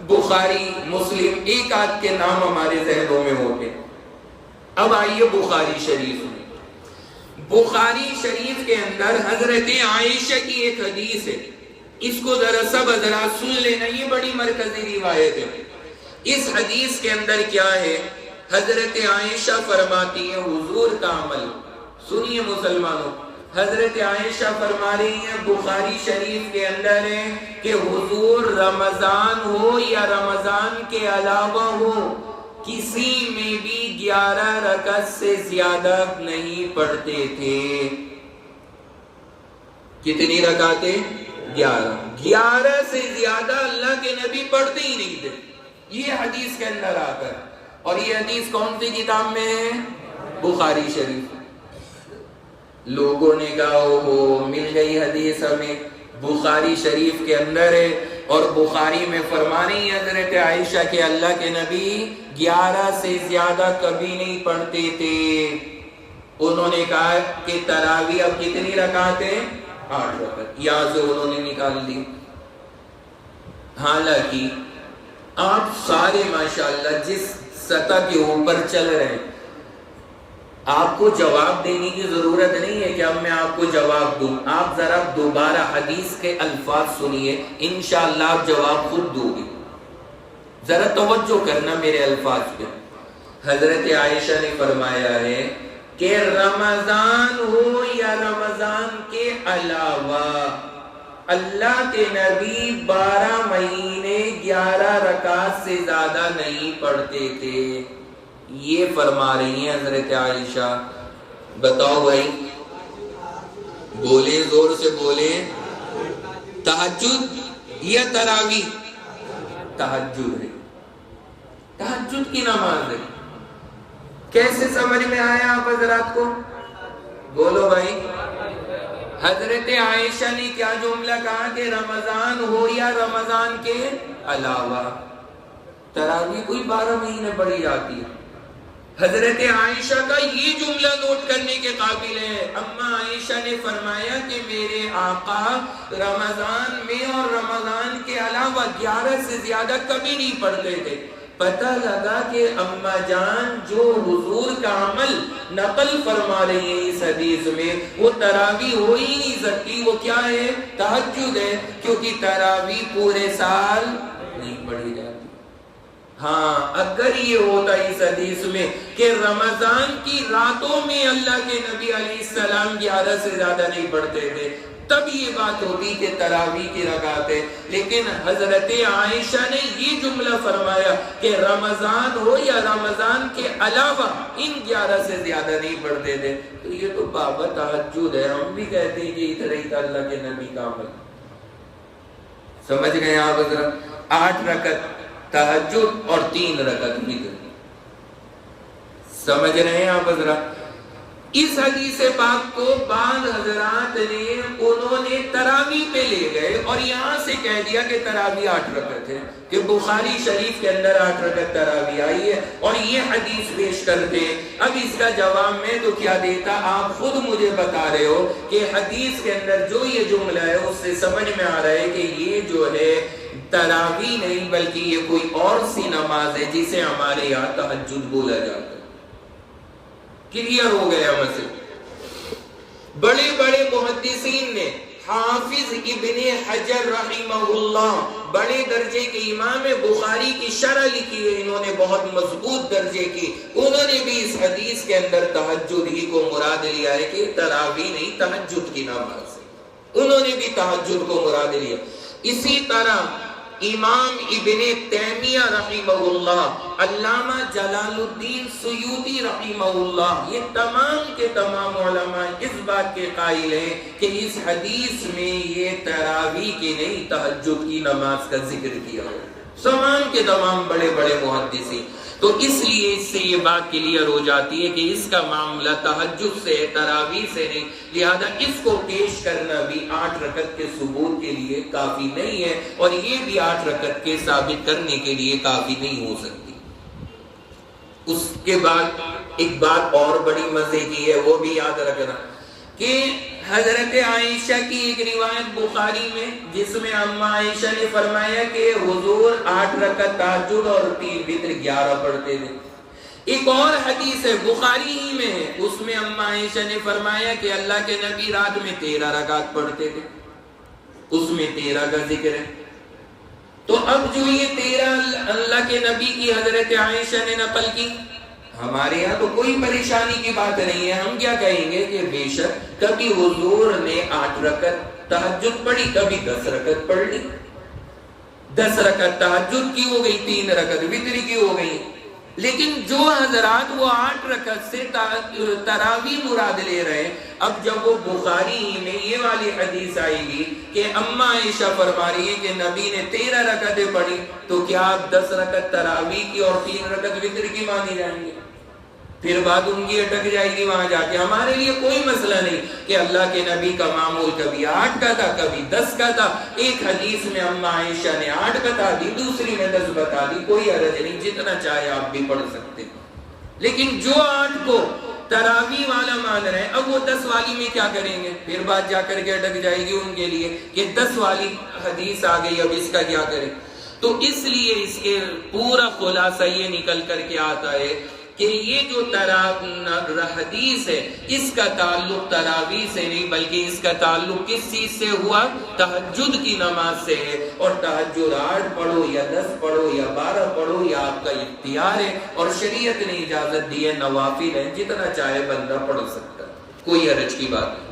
بخاری، مسلم، ایک آدھ کے نام ہمارے ذہنوں میں ہوتے۔ اب آئیے بخاری شریف میں، بخاری شریف کے اندر حضرت عائشہ کی ایک حدیث ہے، اس کو ذرا سب حضرات سن لینا، یہ بڑی مرکزی روایت ہے۔ اس حدیث کے اندر کیا ہے؟ حضرت عائشہ فرماتی ہے حضور کا عمل، سنیے مسلمانوں، حضرت عائشہ فرما رہی ہیں بخاری شریف کے اندر ہے کہ حضور رمضان ہو یا رمضان کے علاوہ ہو کسی میں بھی 11 رکعت سے زیادہ نہیں پڑھتے تھے۔ کتنی رکعتیں؟ 11 سے زیادہ اللہ کے نبی پڑھتے ہی نہیں تھے، یہ حدیث کے اندر آتا ہے۔ اور یہ حدیث کون سی کتاب میں ہے؟ بخاری شریف۔ لوگوں نے کہا اوہو مل گئی حدیث ہمیں، بخاری شریف کے اندر ہے، اور بخاری میں فرما رہی ہیں حضرت عائشہ کہ اللہ کے نبی 11 سے زیادہ کبھی نہیں پڑھتے تھے۔ انہوں نے کہا کہ تراویح اب کتنی رکعتیں؟ 8 رکعت، یہاں سے انہوں نے نکال دی۔ حالانکہ آپ سارے ماشاءاللہ جس سطح کے اوپر چل رہے ہیں، آپ کو جواب دینے کی ضرورت نہیں ہے کہ اب میں آپ کو جواب دوں، آپ ذرا دوبارہ حدیث کے الفاظ سنیے، انشاءاللہ آپ جواب خود دو گے۔ ذرا توجہ کرنا میرے الفاظ پہ۔ حضرت عائشہ نے فرمایا ہے کہ رمضان ہو یا رمضان کے علاوہ اللہ کے نبی 12 مہینے 11 رکعت سے زیادہ نہیں پڑھتے تھے، یہ فرما رہی ہیں حضرت عائشہ۔ بتاؤ بھائی، بولیں زور سے بولیں، تہجد یا تراویح؟ تہجد ہے، تہجد کی نماز ہے۔ کیسے سمجھ میں آیا آپ حضرات کو؟ بولو بھائی۔ حضرت عائشہ نے کیا جملہ کہا کہ رمضان ہو یا رمضان کے علاوہ تراویح کوئی 12 مہینے پڑھی جاتی ہے۔ حضرت عائشہ کا یہ جملہ نوٹ کرنے کے قابل ہے۔ اما عائشہ نے فرمایا کہ میرے آقا رمضان میں اور رمضان کے علاوہ 11 سے زیادہ کبھی نہیں پڑھتے تھے۔ پتہ لگا کہ اما جان جو حضور کا عمل نقل فرما رہی ہیں اس حدیث میں، وہ تراویح ہو ہی نہیں سکتی، وہ کیا ہے؟ تہجد ہے، کیونکہ تراویح پورے سال نہیں پڑھی جاتی۔ ہاں اگر یہ ہوتا اس حدیث میں کہ رمضان کی راتوں میں اللہ کے نبی علیہ السلام 11 سے زیادہ نہیں پڑھتے تھے، تب یہ بات ہوتی کہ تراویح کی رکعت ہے۔ لیکن حضرت عائشہ نے یہ جملہ فرمایا کہ رمضان ہو یا رمضان کے علاوہ ان 11 سے زیادہ نہیں پڑھتے تھے، تو یہ تو بابا تہجد ہے۔ ہم بھی کہتے ہیں کہ ادھر ہی تھا اللہ کے نبی کا عمل۔ سمجھ گئے آپ حضرت؟ 8 رکعت تہجد اور 3 رکعت وتر۔ سمجھ رہے ہیں آپ حضرات؟ اس حدیث پاک کو بعض حضرات نے انہوں نے تراویح پہ لے گئے اور یہاں سے کہہ دیا کہ تراویح 8 رکعت ہے، کہ بخاری شریف کے اندر 8 رکعت تراویح آئی ہے اور یہ حدیث پیش کرتے ہیں۔ اب اس کا جواب میں تو کیا دیتا، آپ خود مجھے بتا رہے ہو کہ حدیث کے اندر جو یہ جملہ ہے اس سے سمجھ میں آ رہا ہے کہ یہ جو ہے تراویح نہیں بلکہ یہ کوئی اور سی نماز ہے جسے ہمارے یہاں تہجد بولا جاتا ہے۔ کلیئر ہو گیا مسئلہ؟ بڑے بڑے محدثین نے، حافظ ابن حجر رحمہ اللہ، بڑے درجے کے امام بخاری کی شرح لکھی ہے، انہوں نے بہت مضبوط درجے کی، انہوں نے بھی اس حدیث کے اندر تہجد ہی کو مراد لیا ہے کہ تراویح نہیں تہجد کی نماز ہے، انہوں نے بھی تہجد کو مراد لیا۔ اسی طرح امام ابن تیمیہ رحمہ اللہ، علامہ جلال الدین سیوطی رحمہ اللہ، یہ تمام کے تمام علماء اس بات کے قائل ہیں کہ اس حدیث میں یہ تراویح کی نہیں تہجد کی نماز کا ذکر کیا ہے، تمام کے تمام بڑے بڑے محدثین۔ تو اس لیے اس سے یہ بات کلیئر ہو جاتی ہے کہ اس کا معاملہ تہجد سے تراویح سے نہیں، لہذا اس کو پیش کرنا بھی 8 رکعت کے ثبوت کے لیے کافی نہیں ہے، اور یہ بھی 8 رکعت کے ثابت کرنے کے لیے کافی نہیں ہو سکتی۔ اس کے بعد ایک بات اور بڑی مزے کی ہے، وہ بھی یاد رکھنا کہ حضرت عائشہ کی ایک روایت بخاری میں جس میں اما عائشہ نے فرمایا کہ حضور 8 رکعت تہجد اور 3 وتر 11 پڑھتے تھے۔ ایک اور حدیث ہے بخاری ہی میں ہے، اس میں اما عائشہ نے فرمایا کہ اللہ کے نبی رات میں 13 رکعت پڑھتے تھے، اس میں 13 کا ذکر ہے۔ تو اب جو یہ 13 اللہ کے نبی کی حضرت عائشہ نے نقل کی، ہمارے یہاں تو کوئی پریشانی کی بات نہیں ہے، ہم کیا کہیں گے کہ بے شک کبھی حضور نے 8 رکعت تہجد پڑھی، کبھی 10 رکعت پڑھ لی، 10 رکعت تہجد کی ہو گئی، 3 رکعت وتر کی ہو گئی۔ لیکن جو حضرات وہ 8 رکعت سے تراویح مراد لے رہے ہیں، اب جب وہ بخاری میں یہ والی حدیث آئے گی کہ اما عائشہ فرما رہی ہے کہ نبی نے 13 رکعتیں پڑھی، تو کیا آپ 10 رکعت تراویح کی اور 3 رکعت وتر کی مانی جائیں گے؟ پھر بات ان کی اٹک جائے گی وہاں جا کے. ہمارے لیے کوئی مسئلہ نہیں کہ اللہ کے نبی کا معمول کبھی 8 کا تھا کبھی 10 کا تھا. ایک حدیث میں اما عائشہ نے 8 بتا دی, دوسری میں 10 بتا دی, کوئی حرج نہیں, جتنا چاہے آپ بھی پڑھ سکتے. لیکن جو 8 کو تراویح والا مان رہے ہیں, اب وہ 10 والی میں کیا کریں گے؟ پھر بات جا کر کے اٹک جائے گی ان کے لیے کہ 10 والی حدیث آ گئی, اب اس کا کیا کریں؟ تو اس لیے اس کے پورا خلاصہ یہ نکل کر کے آتا ہے کہ یہ جو حدیث ہے اس کا تعلق تراویح سے نہیں بلکہ اس کا تعلق کس چیز سے ہوا؟ تہجد کی نماز سے ہے. اور تہجد 8 پڑھو یا 10 پڑھو یا 12 پڑھو یا آپ کا اختیار ہے, اور شریعت نے اجازت دی ہے, نوافل ہے, جتنا چاہے بندہ پڑھ سکتا, کوئی حرج کی بات نہیں.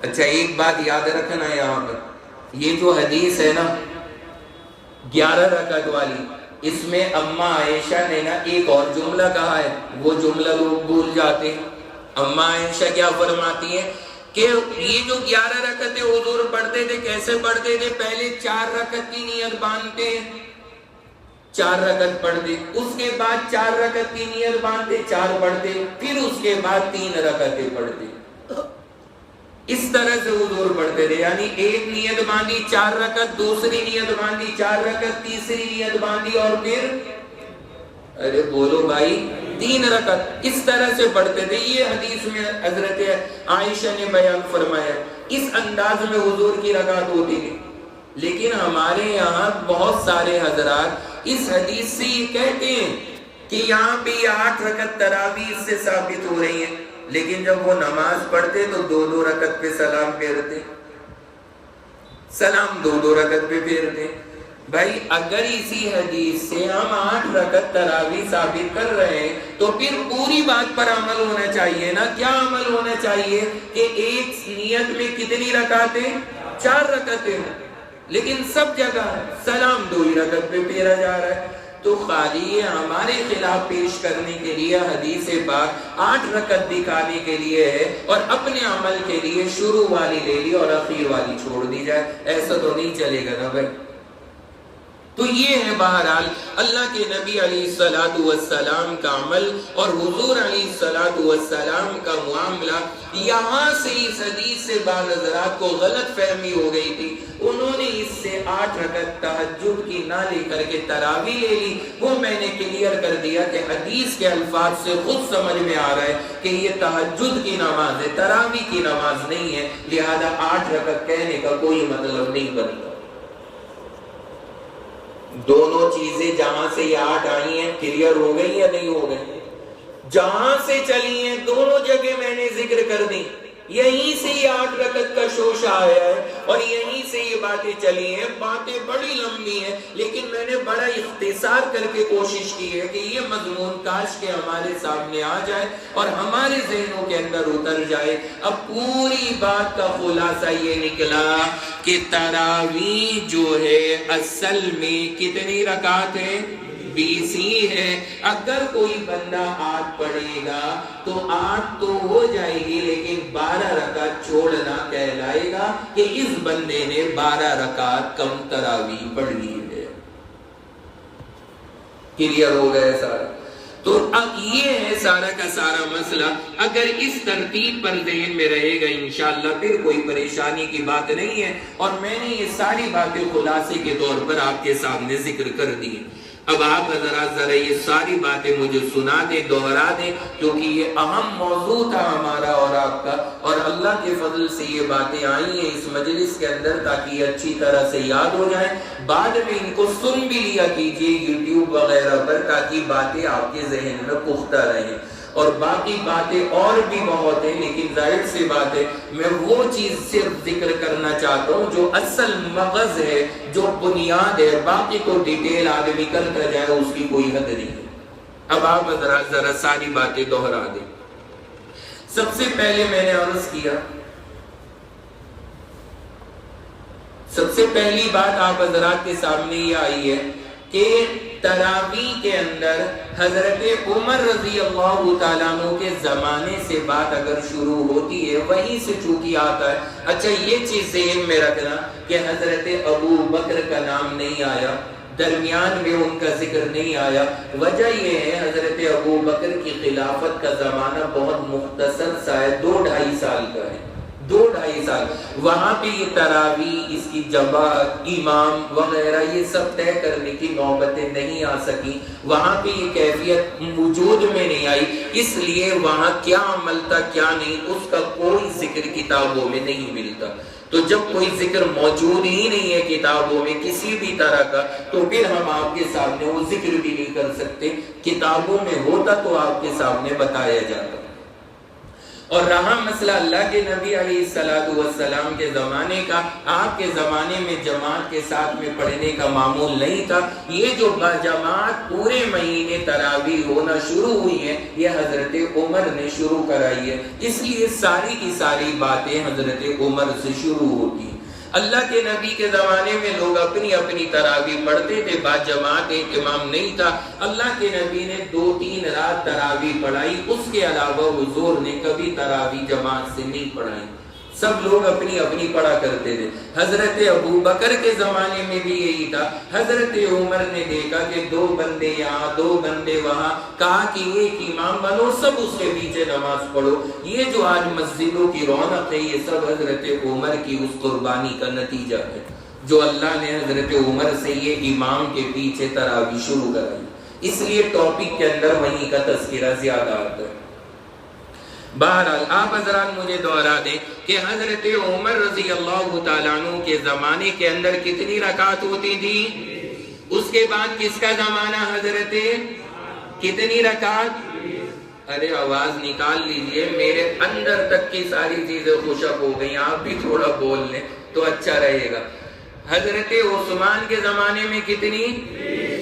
اچھا ایک بات یاد رکھنا یہاں پر, یہ جو حدیث ہے نا 11 رکعت والی, اس میں اما عائشہ نے نا ایک اور جملہ کہا ہے, وہ جملہ لوگ بھول جاتے ہیں. اما عائشہ کیا فرماتی ہیں کہ یہ جو 11 رکعتیں حضور پڑھتے تھے کیسے پڑھتے تھے؟ پہلے 4 رکعت کی نیت باندھتے, 4 رکعت پڑھتے, اس کے بعد 4 رکعت کی نیت باندھتے, 4 پڑھتے, پھر اس کے بعد 3 رکعتیں پڑھتے. اس طرح سے حضور پڑھتے تھے, یعنی ایک نیت باندھی 4 رکعت, دوسری نیت باندھی 4 رکعت, تیسری نیت باندھی اور پھر ارے بولو بھائی 3 رکعت. اس طرح سے پڑھتے تھے. یہ حدیث میں حضرت عائشہ نے بیان فرمایا, اس انداز میں حضور کی رکعت ہوتی تھی. لیکن ہمارے یہاں بہت سارے حضرات اس حدیث سے یہ کہتے ہیں کہ یہاں پہ 8 رکعت تراویح اس سے ثابت ہو رہی ہیں, لیکن جب وہ نماز پڑھتے تو 2 رکعت پہ سلام پھیرتے, سلام 2 رکعت پہ پھیرتے. بھائی اگر اسی حدیث سے ہم 8 رکعت تراویح ثابت کر رہے ہیں تو پھر پوری بات پر عمل ہونا چاہیے نا. کیا عمل ہونا چاہیے کہ ایک نیت میں کتنی رکعتیں؟ 4 رکعتیں, لیکن سب جگہ سلام 2 رکعت پہ پھیرا جا رہا ہے. تو خالی ہمارے خلاف پیش کرنے کے لیے حدیث پاک 8 رکعت دکھانے کے لیے ہے, اور اپنے عمل کے لیے شروع والی لے لی اور اخیر والی چھوڑ دی جائے, ایسا تو نہیں چلے گا نا بھائی. تو یہ ہے بہرحال اللہ کے نبی علیہ الصلوۃ والسلام کا عمل اور حضور علیہ الصلوۃ والسلام کا معاملہ. یہاں سے اس حدیث سے بعض حضرات کو غلط فہمی ہو گئی تھی, انہوں نے اس سے 8 رکعت تہجد کی نہ لے کر کے تراویح لے لی. وہ میں نے کلیئر کر دیا کہ حدیث کے الفاظ سے خود سمجھ میں آ رہا ہے کہ یہ تہجد کی نماز ہے, تراویح کی نماز نہیں ہے, لہذا 8 رکعت کہنے کا کوئی مطلب نہیں بنتا. دونوں چیزیں جہاں سے یہ 8 آئی ہیں کلیئر ہو گئی یا نہیں ہو گئی؟ جہاں سے چلی ہیں دونوں جگہ میں نے ذکر کر دی, یہیں سے یہ 8 رکعت کا شوشہ آیا ہے اور یہیں سے یہ باتیں چلی ہیں. باتیں بڑی لمبی ہیں لیکن میں نے بڑا اختصار کر کے کوشش کی ہے کہ یہ مضمون کاش کے ہمارے سامنے آ جائے اور ہمارے ذہنوں کے اندر اتر جائے. اب پوری بات کا خلاصہ یہ نکلا کہ تراویح جو ہے اصل میں کتنی رکعت ہے؟ 20 ہی ہے. اگر کوئی بندہ 8 پڑھے گا تو 8 تو ہو جائے گی, لیکن 12 رکعت چھوڑنا کہلائے گا کہ اس بندے نے 12 رکعت کم تراویح پڑھی ہے. کلیئر ہو گیا سارا؟ تو اب یہ ہے سارا کا سارا مسئلہ. اگر اس ترتیب پر ذہن میں رہے گا انشاءاللہ پھر کوئی پریشانی کی بات نہیں ہے. اور میں نے یہ ساری باتیں خلاصے کے طور پر آپ کے سامنے ذکر کر دی. اب آپ حضرات ذرا یہ ساری باتیں مجھے سنا دیں, دوہرا دیں, کیونکہ یہ اہم موضوع تھا ہمارا اور آپ کا, اور اللہ کے فضل سے یہ باتیں آئی ہیں اس مجلس کے اندر تاکہ یہ اچھی طرح سے یاد ہو جائیں. بعد میں ان کو سن بھی لیا کیجئے یوٹیوب وغیرہ پر تاکہ باتیں آپ کے ذہن میں پختہ رہیں. اور باقی باتیں اور بھی بہت ہیں, لیکن ظاہر سی بات ہے میں وہ چیز صرف ذکر کرنا چاہتا ہوں جو اصل مغز ہے, جو بنیاد ہے. باقی کو ڈیٹیل آدمی کرتا جائے اس کی کوئی حد نہیں ہے. اب آپ حضرات ذرا ساری باتیں دوہرا دیں. سب سے پہلے میں نے عرض کیا, سب سے پہلی بات آپ حضرات کے سامنے یہ آئی ہے کہ تراویح کے اندر حضرت عمر رضی اللہ تعالیٰ عنہ کے زمانے سے بات اگر شروع ہوتی ہے وہیں سے چونکہ آتا ہے. اچھا یہ چیز ذہن میں رکھنا کہ حضرت ابو بکر کا نام نہیں آیا, درمیان میں ان کا ذکر نہیں آیا. وجہ یہ ہے حضرت ابو بکر کی خلافت کا زمانہ بہت مختصر سا ہے, 2-2.5 سال کا ہے, 2-2.5 سال. وہاں پہ یہ تراویح, اس کی جماعت, امام وغیرہ یہ سب طے کرنے کی نوبتیں نہیں آ سکی. وہاں پہ یہ کیفیت وجود میں نہیں آئی, اس لیے وہاں کیا عمل تھا کیا نہیں اس کا کوئی ذکر کتابوں میں نہیں ملتا. تو جب کوئی ذکر موجود ہی نہیں ہے کتابوں میں کسی بھی طرح کا, تو پھر ہم آپ کے سامنے وہ ذکر بھی نہیں کر سکتے. کتابوں میں ہوتا تو آپ کے سامنے بتایا جاتا. اور رہا مسئلہ اللہ کے نبی علیہ السلام کے زمانے کا, آپ کے زمانے میں جماعت کے ساتھ میں پڑھنے کا معمول نہیں تھا. یہ جو جماعت پورے مہینے تراویح ہونا شروع ہوئی ہے یہ حضرت عمر نے شروع کرائی ہے, اس لیے ساری کی ساری باتیں حضرت عمر سے شروع ہوتی ہیں. اللہ کے نبی کے زمانے میں لوگ اپنی اپنی تراویح پڑھتے تھے, با جماعت اہتمام نہیں تھا. اللہ کے نبی نے 2-3 رات تراویح پڑھائی, اس کے علاوہ حضور نے کبھی تراویح جماعت سے نہیں پڑھائی. سب لوگ اپنی اپنی پڑھا کرتے تھے. حضرت ابو بکر کے زمانے میں بھی یہی تھا. حضرت عمر نے دیکھا کہ 2 بندے یہاں 2 بندے وہاں, کہا کہ ایک امام بنو, سب اس کے پیچھے نماز پڑھو. یہ جو آج مسجدوں کی رونق ہے یہ سب حضرت عمر کی اس قربانی کا نتیجہ ہے, جو اللہ نے حضرت عمر سے یہ امام کے پیچھے تراویح شروع کرائی. اس لیے ٹاپک کے اندر وہیں کا تذکرہ زیادہ آتا ہے. بہرحال آپ حضرات مجھے دوہرا دیں کہ حضرت عمر رضی اللہ تعالیٰ عنہ کے زمانے کے اندر کتنی رکعت ہوتی تھی. اس کے بعد کس کا زمانہ حضرت, کتنی رکعت. ارے آواز نکال لیجئے, میرے اندر تک کی ساری چیزیں خوشک ہو گئی, آپ بھی تھوڑا بول لیں تو اچھا رہے گا. حضرت عثمان کے زمانے میں کتنی,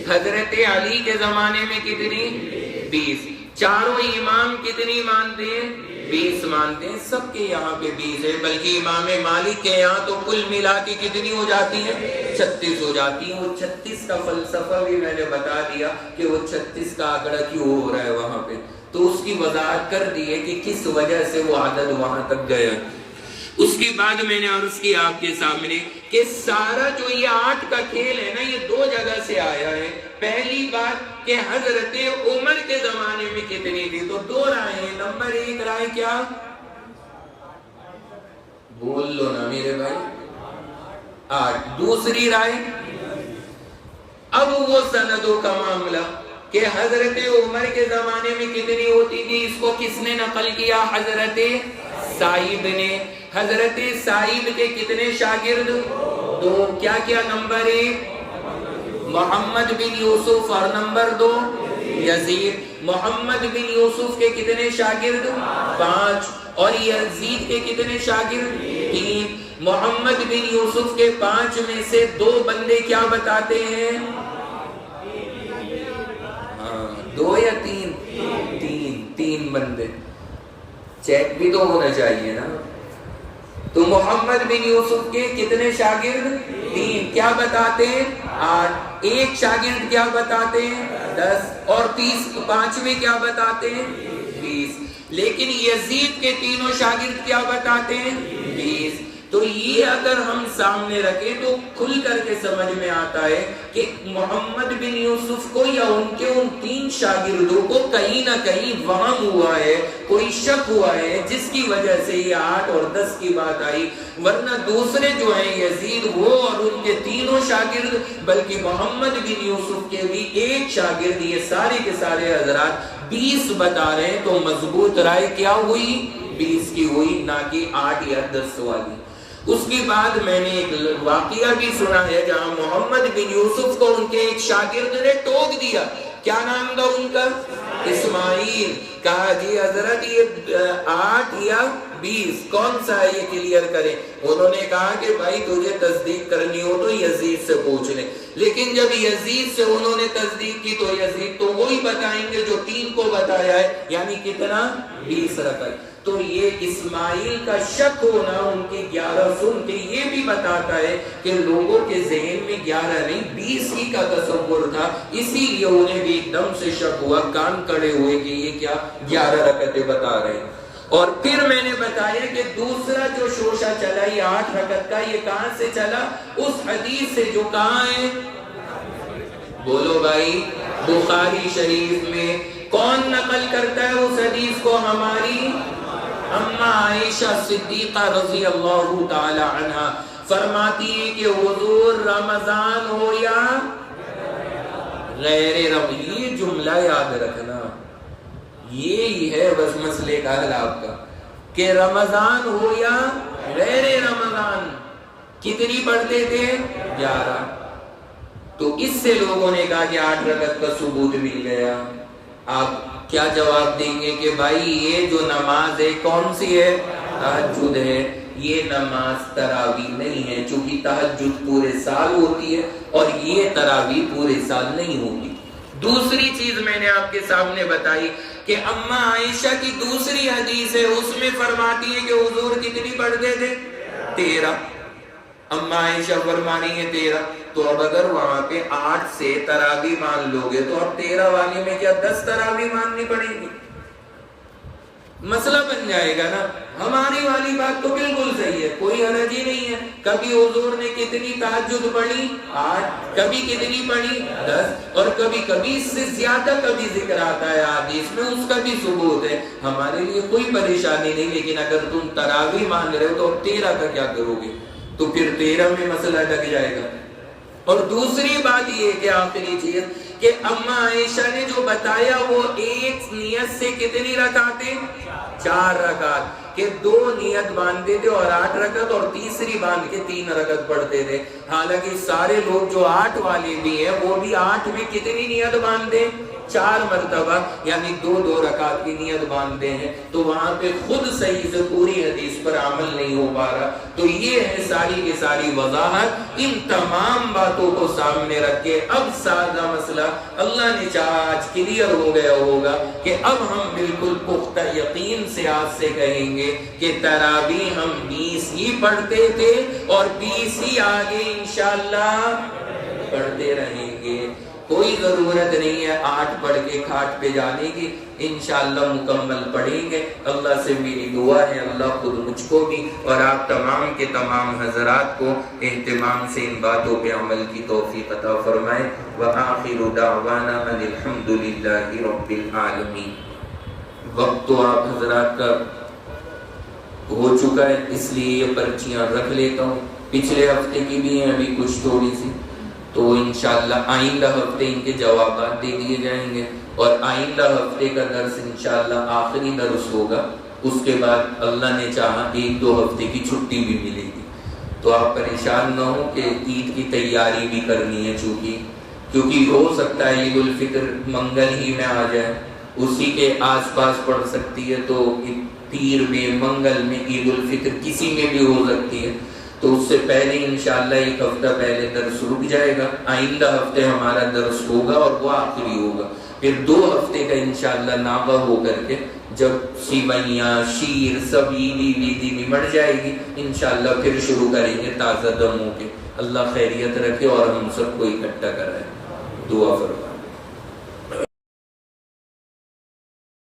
حضرت علی کے زمانے میں کتنی, 20. چاروں امام کتنی مانتے ہیں, 20 مانتے ہیں. سب کے یہاں پہ 20 ہے, بلکہ امام مالک کے یہاں تو کل ملا کے کتنی ہو جاتی ہیں, 36 ہو جاتی ہیں. وہ 36 کا فلسفہ بھی میں نے بتا دیا کہ وہ 36 کا آنکڑا کیوں ہو رہا ہے وہاں پہ, تو اس کی وضاحت کر دی ہے کہ کس وجہ سے وہ عدد وہاں تک گیا. اس کے بعد میں نے عرض کیا آپ کے سامنے کہ سارا جو یہ 8 کا کھیل ہے نا یہ 2 جگہ سے آیا ہے. پہلی بات کہ حضرت عمر کے زمانے میں کتنی تھی, تو 2 رائے ہیں. نمبر 1 رائے کیا, بول لو نا میرے بھائی, 8. دوسری رائے, اب وہ سندوں کا معاملہ کہ حضرت عمر کے زمانے میں کتنی ہوتی تھی, اس کو کس نے نقل کیا, حضرت صاحب نے. حضرت صاحب کے کتنے شاگرد, 2. کیا کیا, نمبر 1 محمد بن یوسف اور نمبر 2 یزید. محمد بن یوسف کے کتنے شاگرد, 5. اور یزید کے کتنے شاگرد, 3. محمد بن یوسف کے 5 میں سے 2 بندے کیا بتاتے ہیں, 2 یا 3, 3 بندے. چیک بھی تو ہونا چاہیے نا. تو محمد بن یوسف کے کتنے شاگرد, 3. کیا بتاتے ہیں, 8. ایک شاگرد کیا بتاتے ہیں, 10. اور 5ویں کیا بتاتے ہیں, 20. لیکن یزید کے تینوں شاگرد کیا بتاتے ہیں, 20. تو یہ اگر ہم سامنے رکھیں تو کھل کر کے سمجھ میں آتا ہے کہ محمد بن یوسف کو یا ان کے ان 3 شاگردوں کو کہیں نہ کہیں وہم ہوا ہے, کوئی شک ہوا ہے, جس کی وجہ سے یہ 8 اور 10 کی بات آئی. ورنہ دوسرے جو ہیں یزید وہ اور ان کے تینوں شاگرد, بلکہ محمد بن یوسف کے بھی ایک شاگرد, یہ سارے کے سارے حضرات 20 بتا رہے ہیں. تو مضبوط رائے کیا ہوئی, 20 کی ہوئی, نہ کہ 8 یا 10 والی. اس کے بعد میں نے ایک واقعہ بھی سنا ہے جہاں محمد بن یوسف کو ان کے ایک شاگرد نے ٹوک دیا. کیا نام تھا ان کا, اسماعیل. کہا جی حضرت یہ 8 یا 20 کون سا ہے, یہ کلیئر کریں. انہوں نے کہا کہ بھائی تجھے تصدیق کرنی ہو تو یزید سے پوچھ لیں. لیکن جب یزید سے انہوں نے تصدیق کی تو یزید تو وہی بتائیں گے جو 3 کو بتایا ہے, یعنی کتنا, 20 رکعت. تو یہ اسماعیل کا شک ہونا ان کی 11 سن کے یہ بھی بتاتا ہے کہ لوگوں کے ذہن میں 11 نہیں 20 ہی کا تصور تھا. اسی لیے انہیں بھی ایک دم سے شک ہوا, کان کڑے ہوئے کہ یہ کیا 11 رکعتیں بتا رہے ہیں. اور پھر میں نے بتایا کہ دوسرا جو شوشہ چلا یہ 8 رکعت کا, یہ کہاں سے چلا, اس حدیث سے جو کہاں ہے, بولو بھائی، بخاری شریف میں کون نقل کرتا ہے اس حدیث کو؟ ہماری اما عائشہ صدیقہ رضی اللہ تعالی عنہ فرماتی ہے کہ حضور رمضان ہو یا غیر رمضان، یہ جملہ یاد رکھنا، یہی ہے بس مسئلے کا حل آپ کا، کہ رمضان ہو یا غیر رمضان کتنی پڑھتے تھے؟ 11۔ تو اس سے لوگوں نے کہا کہ 8 رکعت کا ثبوت مل گیا۔ آپ کیا جواب دیں گے کہ بھائی یہ جو نماز ہے کون سی ہے؟ تہجد ہے، یہ نماز تراویح نہیں ہے، چونکہ تہجد پورے سال ہوتی ہے اور یہ تراویح پورے سال نہیں ہوتی۔ دوسری چیز میں نے آپ کے سامنے بتائی کہ اما عائشہ کی دوسری حدیث ہے، اس میں فرماتی ہے کہ حضور کتنی پڑھتے تھے؟ 13۔ اما عائشہ فرمانی ہے 13، تو اب اگر وہاں پہ 8 سے تراویح مان لو گے تو اب 13 والی میں کیا 10 تراویح ماننی پڑے گی؟ مسئلہ بن جائے گا نا۔ ہماری والی بات تو بالکل صحیح ہے، کوئی حرج ہی نہیں ہے۔ کبھی حضور نے کتنی تہجد پڑھی؟ 8۔ کبھی کتنی پڑھی؟ 10۔ اور کبھی کبھی اس سے زیادہ کبھی ذکر آتا ہے حدیث میں، اس کا بھی ثبوت ہے، ہمارے لیے کوئی پریشانی نہیں۔ لیکن اگر تم تراویح مان رہے ہو تو اب 13 کا کیا کرو گے؟ تو پھر 13 میں مسئلہ ڈک جائے گا۔ اور دوسری بات یہ کہ آخری چیز کہ اما عائشہ نے جو بتایا وہ ایک نیت سے کتنی رکعتیں؟ 4 رکعت، کہ 2 نیت باندھتے تھے اور 8 رکعت، اور تیسری باندھ کے 3 رکعت پڑھتے تھے۔ حالانکہ سارے لوگ جو 8 والے بھی ہیں وہ بھی 8 میں کتنی نیت باندھتے؟ 4 مرتبہ، یعنی 2 رکعت کی نیت باندھتے ہیں۔ تو وہاں پہ خود صحیح سے پوری حدیث پر عمل نہیں ہو پا رہا۔ تو یہ ہے ساری کی ساری وضاحت۔ ان تمام باتوں کو سامنے رکھ کے اب سادہ مسئلہ اللہ نے چاہا آج کلیئر ہو گیا ہوگا کہ اب ہم بالکل پختہ یقین سے آج سے کہیں گے کہ تراویح ہم 20 ہی پڑھتے تھے اور 20 ہی آگے انشاءاللہ پڑھتے رہیں گے۔ کوئی ضرورت نہیں ہے 8 پڑھ کے کھاٹ پہ جانے کی، انشاءاللہ مکمل پڑھیں گے۔ اللہ سے میری دعا ہے اللہ خود مجھ کو بھی اور آپ تمام کے تمام حضرات کو اہتمام سے ان باتوں پہ عمل کی توفیق عطا فرمائے۔ وآخر دعوانا ان الحمد للہ رب العالمین۔ وقت تو آپ حضرات کا ہو چکا ہے، اس لیے یہ پرچیاں رکھ لیتا ہوں۔ پچھلے ہفتے کی بھی ہیں ابھی کچھ تھوڑی سی، تو انشاءاللہ آئندہ ہفتے ان کے جوابات دے دیے جائیں گے، اور آئندہ ہفتے کا درس انشاءاللہ آخری درس ہوگا۔ اس کے بعد اللہ نے چاہا 1-2 ہفتے کی چھٹی بھی ملے گی۔ تو آپ پریشان نہ ہو کہ عید کی تیاری بھی کرنی ہے، کیونکہ ہو سکتا ہے عید الفطر منگل ہی میں آ جائے، اسی کے آس پاس پڑ سکتی ہے، تو پیر میں منگل میں عید الفطر کسی میں بھی ہو سکتی ہے۔ تو اس سے پہلے انشاءاللہ 1 ہفتہ پہلے درس رک جائے گا، آئندہ ہفتے ہمارا درس ہوگا اور وہ آخری ہوگا۔ پھر 2 ہفتے کا انشاءاللہ ناغہ ہو کر کے جب سیویاں شیر سب عیدی نمٹ جائے گی انشاءاللہ پھر شروع کریں گے تازہ دم ہو کے۔ اللہ خیریت رکھے اور ہم سب کو اکٹھا کرائے۔ دعا فرمائے۔